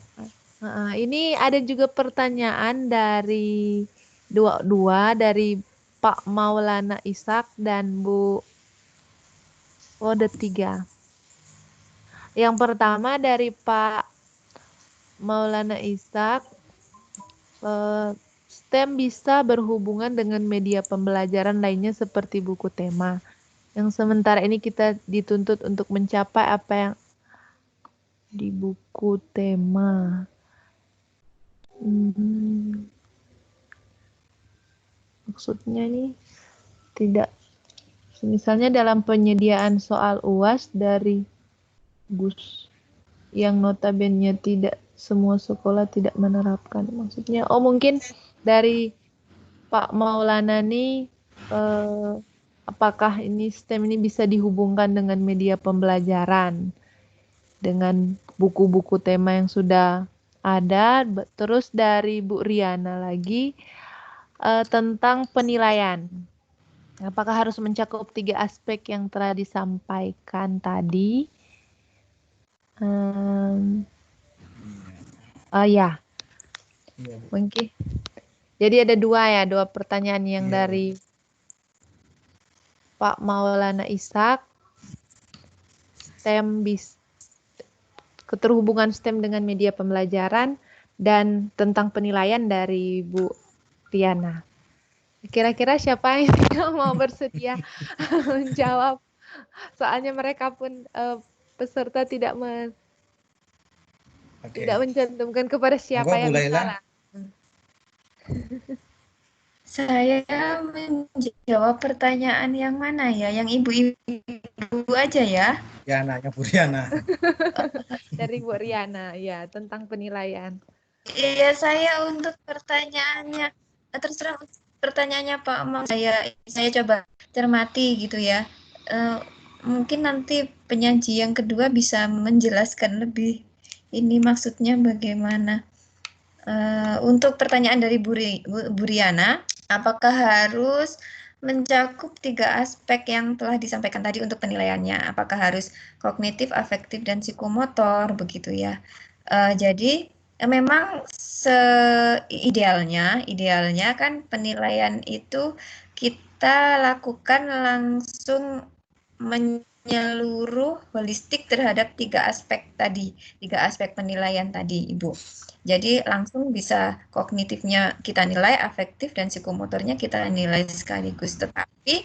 Ini ada juga pertanyaan dari dua dari Pak Maulana Ishak dan Bu Wode 3. Yang pertama dari Pak Maulana Ishak, STEM bisa berhubungan dengan media pembelajaran lainnya seperti buku tema. Yang sementara ini kita dituntut untuk mencapai apa yang di buku tema. Maksudnya nih tidak, misalnya dalam penyediaan soal UAS dari GUS yang notabene tidak semua sekolah tidak menerapkan. Maksudnya, mungkin dari Pak Maulana nih, apakah ini STEM ini bisa dihubungkan dengan media pembelajaran, dengan buku-buku tema yang sudah ada. Terus dari Bu Riana lagi tentang penilaian. Apakah harus mencakup 3 aspek yang telah disampaikan tadi? Ya, mungkin. Jadi ada dua pertanyaan yang dari Pak Maulana Ishak. STEM keterhubungan STEM dengan media pembelajaran dan tentang penilaian dari Bu Riana. Kira-kira siapa yang mau bersedia menjawab? Soalnya mereka pun peserta tidak mencantumkan kepada siapa yang salah. Saya menjawab pertanyaan yang mana ya? Yang ibu-ibu aja ya? Ya, nanya Bu Riana. Dari Bu Riana, ya, tentang penilaian. Iya, saya untuk pertanyaannya, terserah pertanyaannya Pak Mam, saya coba cermati gitu ya. Mungkin nanti penyaji yang kedua bisa menjelaskan lebih ini maksudnya bagaimana. Untuk pertanyaan dari Bu Riana, apakah harus mencakup 3 aspek yang telah disampaikan tadi untuk penilaiannya? Apakah harus kognitif, afektif, dan psikomotor begitu ya? Jadi memang idealnya kan penilaian itu kita lakukan langsung menyeluruh holistik terhadap 3 aspek tadi, 3 aspek penilaian tadi, Ibu. Jadi langsung bisa kognitifnya kita nilai, afektif dan psikomotornya kita nilai sekaligus. Tetapi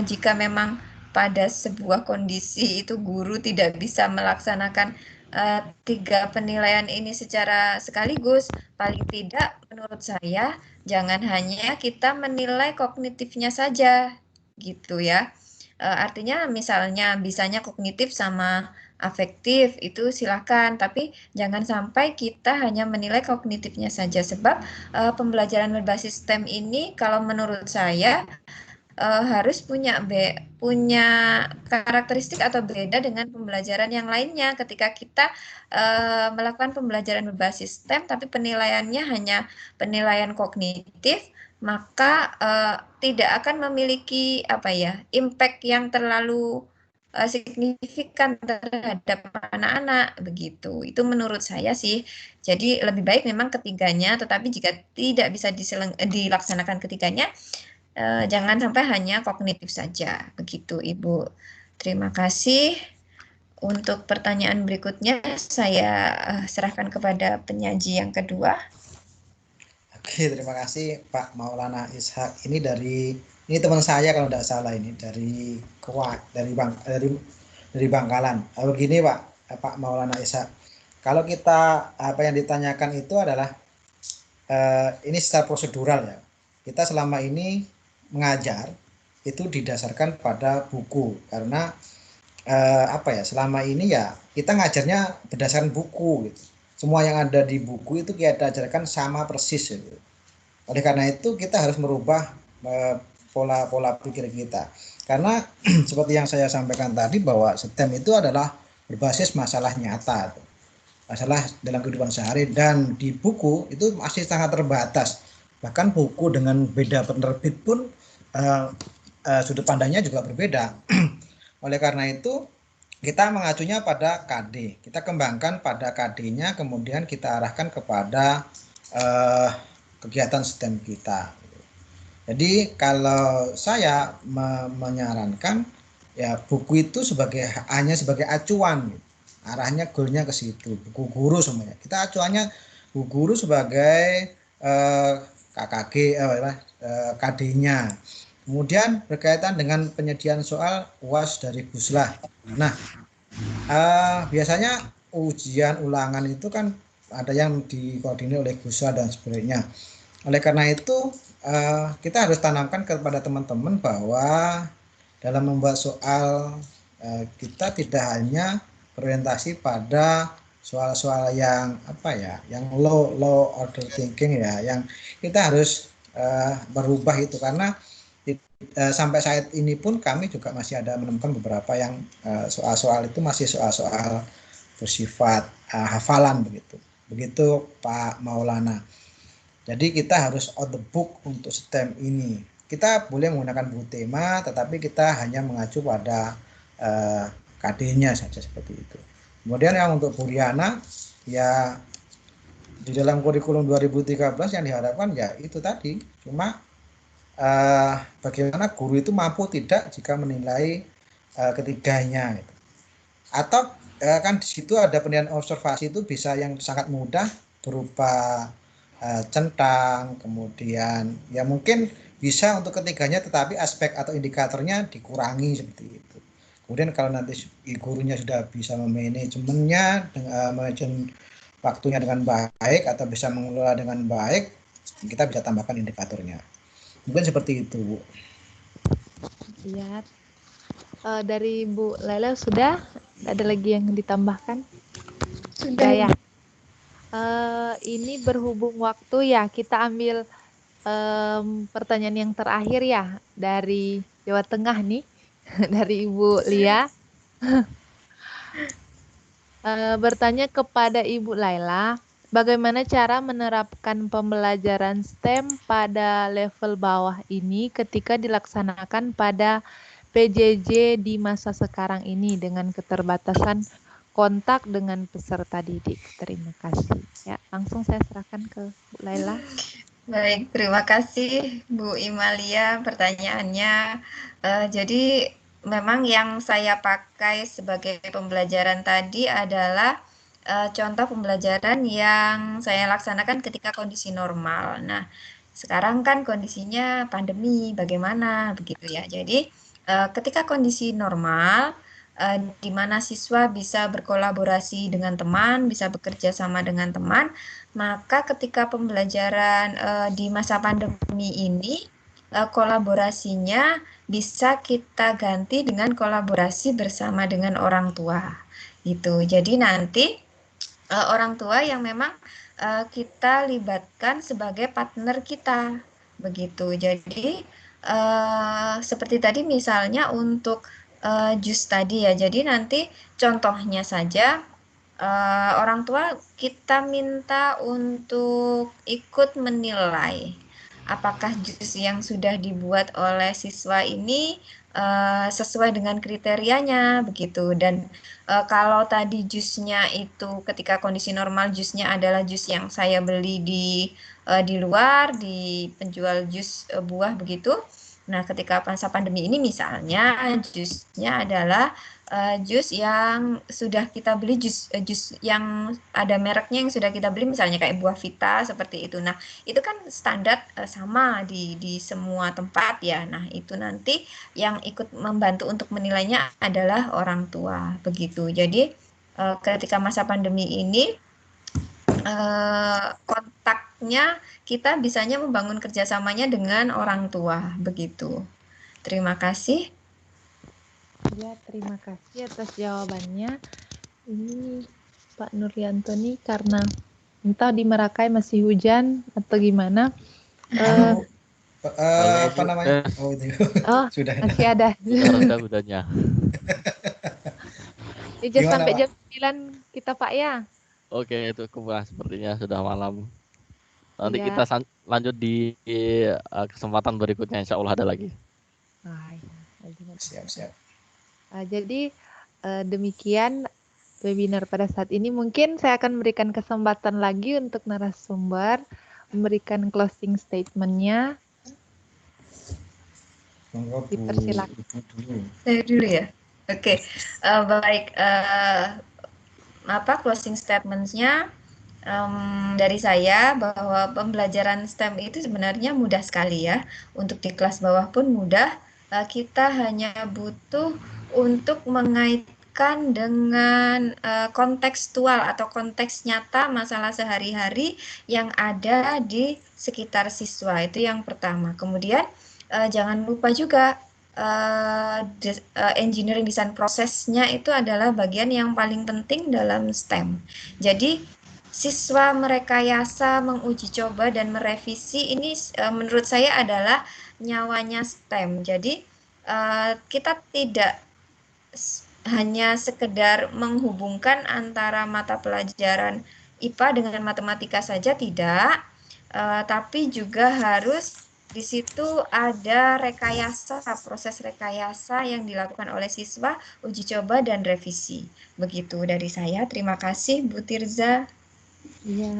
jika memang pada sebuah kondisi itu guru tidak bisa melaksanakan 3 penilaian ini secara sekaligus. Paling tidak menurut saya jangan hanya kita menilai kognitifnya saja gitu ya. Artinya misalnya bisanya kognitif sama afektif itu silakan, tapi jangan sampai kita hanya menilai kognitifnya saja sebab pembelajaran berbasis STEM ini kalau menurut saya harus punya karakteristik atau beda dengan pembelajaran yang lainnya. Ketika kita melakukan pembelajaran berbasis STEM tapi penilaiannya hanya penilaian kognitif, maka tidak akan memiliki impact yang terlalu signifikan terhadap anak-anak begitu. Itu menurut saya sih. Jadi lebih baik memang ketiganya, tetapi jika tidak bisa dilaksanakan ketiganya, jangan sampai hanya kognitif saja. Begitu Ibu. Terima kasih. Untuk pertanyaan berikutnya saya serahkan kepada penyaji yang kedua. Oke, terima kasih Pak Maulana Ishak. Ini teman saya kalau tidak salah ini dari Bangkalan. Begini Pak Maulana Ishak. Kalau kita apa yang ditanyakan itu adalah ini secara prosedural ya. Kita selama ini mengajar itu didasarkan pada buku karena selama ini ya kita ngajarnya berdasarkan buku gitu. Semua yang ada di buku itu kita ajarkan sama persis gitu. Oleh karena itu kita harus merubah pola pikir kita. Karena seperti yang saya sampaikan tadi bahwa STEM itu adalah berbasis masalah nyata. Masalah dalam kehidupan sehari dan di buku itu masih sangat terbatas. Bahkan buku dengan beda penerbit pun sudut pandangnya juga berbeda. Oleh karena itu kita mengacunya pada KD. Kita kembangkan pada KD-nya, kemudian kita arahkan kepada kegiatan STEM kita. Jadi kalau saya menyarankan ya buku itu hanya sebagai acuan, arahnya goalnya ke situ. Buku guru semuanya. Kita acuannya buku guru sebagai KKG, KD-nya. Kemudian berkaitan dengan penyediaan soal UAS dari Buslah. Nah, biasanya ujian ulangan itu kan ada yang dikoordinir oleh Buslah dan sebagainya. Oleh karena itu, kita harus tanamkan kepada teman-teman bahwa dalam membuat soal kita tidak hanya berorientasi pada soal-soal yang yang low order thinking ya, yang kita harus berubah itu karena sampai saat ini pun kami juga masih ada menemukan beberapa yang soal-soal itu masih soal-soal bersifat hafalan begitu Pak Maulana. Jadi kita harus out the book untuk STEM ini. Kita boleh menggunakan buku tema, tetapi kita hanya mengacu pada KD-nya saja seperti itu. Kemudian yang untuk Bu Riana, ya di dalam kurikulum 2013 yang diharapkan ya itu tadi, cuma bagaimana guru itu mampu tidak jika menilai ketiganya gitu. Atau kan di situ ada penilaian observasi itu bisa yang sangat mudah berupa centang, kemudian ya mungkin bisa untuk ketiganya tetapi aspek atau indikatornya dikurangi seperti itu. Kemudian kalau nanti gurunya sudah bisa memanajemennya manajemen waktunya dengan baik atau bisa mengelola dengan baik, kita bisa tambahkan indikatornya. Mungkin seperti itu, Bu. Lihat. Dari Bu Lela sudah? Ada lagi yang ditambahkan? Sudah ya. Ini berhubung waktu ya, kita ambil pertanyaan yang terakhir ya dari Jawa Tengah nih, dari Ibu Lia. Bertanya kepada Ibu Laila. Bagaimana cara menerapkan pembelajaran STEM pada level bawah ini ketika dilaksanakan pada PJJ di masa sekarang ini dengan keterbatasan kontak dengan peserta didik? Terima kasih. Ya, langsung saya serahkan ke Bu Laila. Baik, terima kasih Bu Imalia pertanyaannya. Jadi memang yang saya pakai sebagai pembelajaran tadi adalah contoh pembelajaran yang saya laksanakan ketika kondisi normal. Nah, sekarang kan kondisinya pandemi, bagaimana begitu ya. Jadi ketika kondisi normal, di mana siswa bisa berkolaborasi dengan teman, bisa bekerja sama dengan teman, maka ketika pembelajaran di masa pandemi ini, kolaborasinya bisa kita ganti dengan kolaborasi bersama dengan orang tua. Gitu. Jadi nanti orang tua yang memang kita libatkan sebagai partner kita. Begitu. Jadi seperti tadi misalnya untuk JUS tadi ya. Jadi nanti contohnya saja orang tua kita minta untuk ikut menilai apakah JUS yang sudah dibuat oleh siswa ini sesuai dengan kriterianya begitu. Dan kalau tadi jusnya itu ketika kondisi normal jusnya adalah jus yang saya beli di luar di penjual jus buah begitu. Nah, ketika masa pandemi ini misalnya jusnya adalah jus yang sudah kita beli, jus yang ada mereknya yang sudah kita beli, misalnya kayak buah Vita seperti itu. Nah, itu kan standar sama di semua tempat ya. Nah, itu nanti yang ikut membantu untuk menilainya adalah orang tua begitu. Jadi ketika masa pandemi ini kontaknya kita bisanya membangun kerjasamanya dengan orang tua begitu. Terima kasih. Ya, terima kasih atas jawabannya. Ini Pak Nuryanto nih karena entah di Merakai masih hujan atau gimana. Apa namanya? Oh, itu. Sudah masih ada. Sudah reda hujannya. Jadi sampai jam 9 kita Pak ya. Oke, itu kemudian sepertinya sudah malam. Nanti Ya. kita lanjut di kesempatan berikutnya, insya Allah ada lagi. Siap. Jadi demikian webinar pada saat ini. Mungkin saya akan memberikan kesempatan lagi untuk narasumber memberikan closing statement-nya. Dipersilakan. Saya dulu ya. Oke. Baik. Closing statement-nya dari saya bahwa pembelajaran STEM itu sebenarnya mudah sekali ya. Untuk di kelas bawah pun mudah. Kita hanya butuh untuk mengaitkan dengan kontekstual atau konteks nyata masalah sehari-hari yang ada di sekitar siswa. Itu yang pertama. Kemudian jangan lupa juga engineering design prosesnya itu adalah bagian yang paling penting dalam STEM. Jadi siswa merekayasa, menguji coba dan merevisi ini menurut saya adalah nyawanya STEM. Jadi kita tidak hanya sekedar menghubungkan antara mata pelajaran IPA dengan matematika saja, tidak, tapi juga harus di situ ada rekayasa, proses rekayasa yang dilakukan oleh siswa, uji coba dan revisi. Begitu dari saya. Terima kasih Bu Tirza. Iya.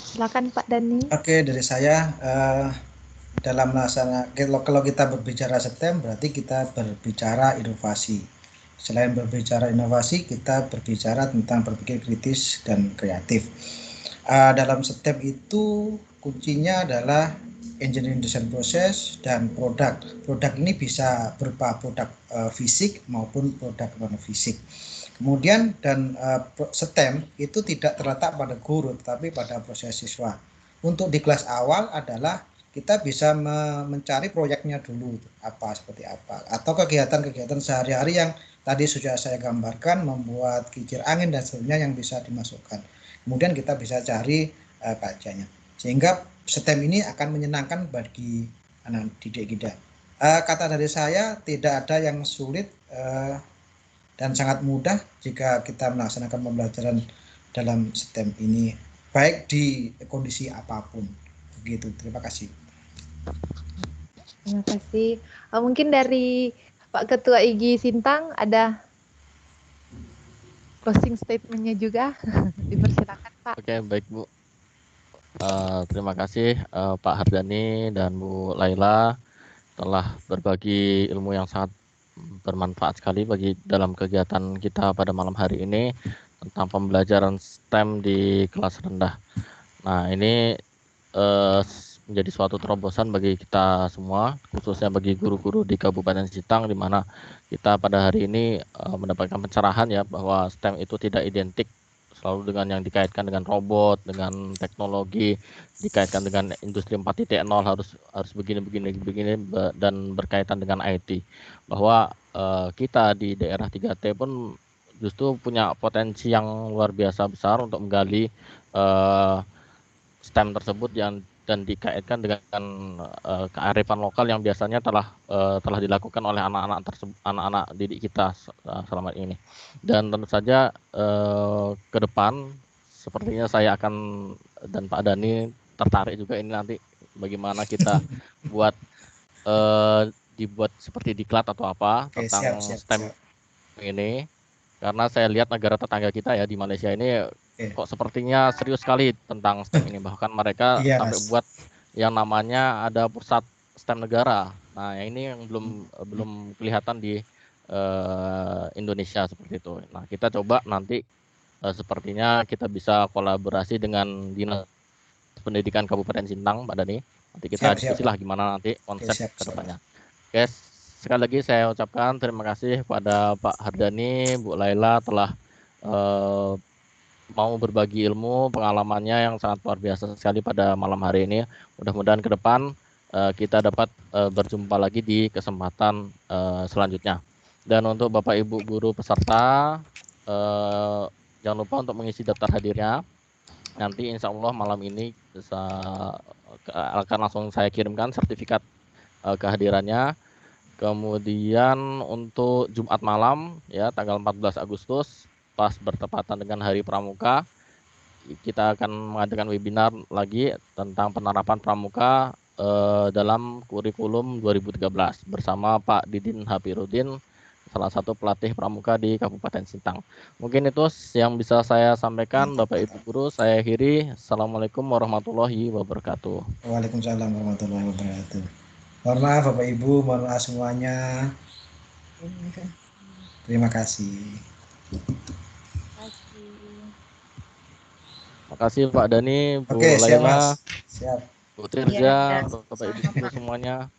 Silakan Pak Dani. Oke, dari saya dalam melaksanakan, kalau kita berbicara STEM berarti kita berbicara inovasi. Selain berbicara inovasi, kita berbicara tentang berpikir kritis dan kreatif. Dalam STEM itu kuncinya adalah engineering design proses dan produk. Produk ini bisa berupa produk fisik maupun produk non fisik. Kemudian STEM itu tidak terletak pada guru tetapi pada proses siswa. Untuk di kelas awal adalah kita bisa mencari proyeknya dulu seperti apa atau kegiatan-kegiatan sehari-hari yang tadi sudah saya gambarkan, membuat kincir angin dan sebagainya yang bisa dimasukkan. Kemudian kita bisa cari kajiannya. Sehingga STEM ini akan menyenangkan bagi anak didik kita. Kata dari saya, tidak ada yang sulit dan sangat mudah jika kita melaksanakan pembelajaran dalam STEM ini, baik di kondisi apapun. Begitu, terima kasih. Terima kasih. Mungkin dari Pak Ketua IGI Sintang ada closing statement-nya juga. Dipersilakan Pak. Oke, baik Bu. Terima kasih Pak Hardani dan Bu Laila telah berbagi ilmu yang sangat bermanfaat sekali bagi dalam kegiatan kita pada malam hari ini tentang pembelajaran STEM di kelas rendah. Nah, ini menjadi suatu terobosan bagi kita semua, khususnya bagi guru-guru di Kabupaten Sintang, di mana kita pada hari ini mendapatkan pencerahan ya bahwa STEM itu tidak identik selalu dengan yang dikaitkan dengan robot, dengan teknologi, dikaitkan dengan industri 4.0 harus begini dan berkaitan dengan IT. Bahwa kita di daerah 3T pun justru punya potensi yang luar biasa besar untuk menggali STEM tersebut dan dikaitkan dengan kearifan lokal yang biasanya telah dilakukan oleh anak-anak didik kita selama ini. Dan tentu saja ke depan sepertinya saya akan dan Pak Dani tertarik juga ini nanti bagaimana kita buat dibuat seperti diklat atau apa tentang STEM ini, karena saya lihat negara tetangga kita ya di Malaysia ini kok sepertinya serius sekali tentang STEM ini, bahkan mereka sampai buat yang namanya ada pusat STEM negara. Nah, ini yang belum kelihatan di Indonesia seperti itu. Nah, kita coba nanti sepertinya kita bisa kolaborasi dengan Dinas Pendidikan Kabupaten Sintang, Pak Dani. Nanti kita diskusilah gimana nanti konsep ke depannya. Oke, sekali lagi saya ucapkan terima kasih pada Pak Hardani, Bu Laila telah mau berbagi ilmu pengalamannya yang sangat luar biasa sekali pada malam hari ini. Mudah-mudahan ke depan kita dapat berjumpa lagi di kesempatan selanjutnya. Dan untuk Bapak Ibu guru peserta, jangan lupa untuk mengisi daftar hadirnya. Nanti insya Allah malam ini akan langsung saya kirimkan sertifikat kehadirannya. Kemudian untuk Jumat malam ya tanggal 14 Agustus pas bertepatan dengan Hari Pramuka, kita akan mengadakan webinar lagi tentang penerapan pramuka dalam kurikulum 2013 bersama Pak Didin Hapirudin, salah satu pelatih pramuka di Kabupaten Sintang. Mungkin itu yang bisa saya sampaikan, Bapak Ibu guru. Saya akhiri. Assalamualaikum warahmatullahi wabarakatuh. Waalaikumsalam warahmatullahi wabarakatuh. Mohon maaf Bapak Ibu, mohon maaf semuanya. Terima kasih. Terima kasih Pak Dani, Bu Laila, Bu Tirza, Bapak Ibu semuanya.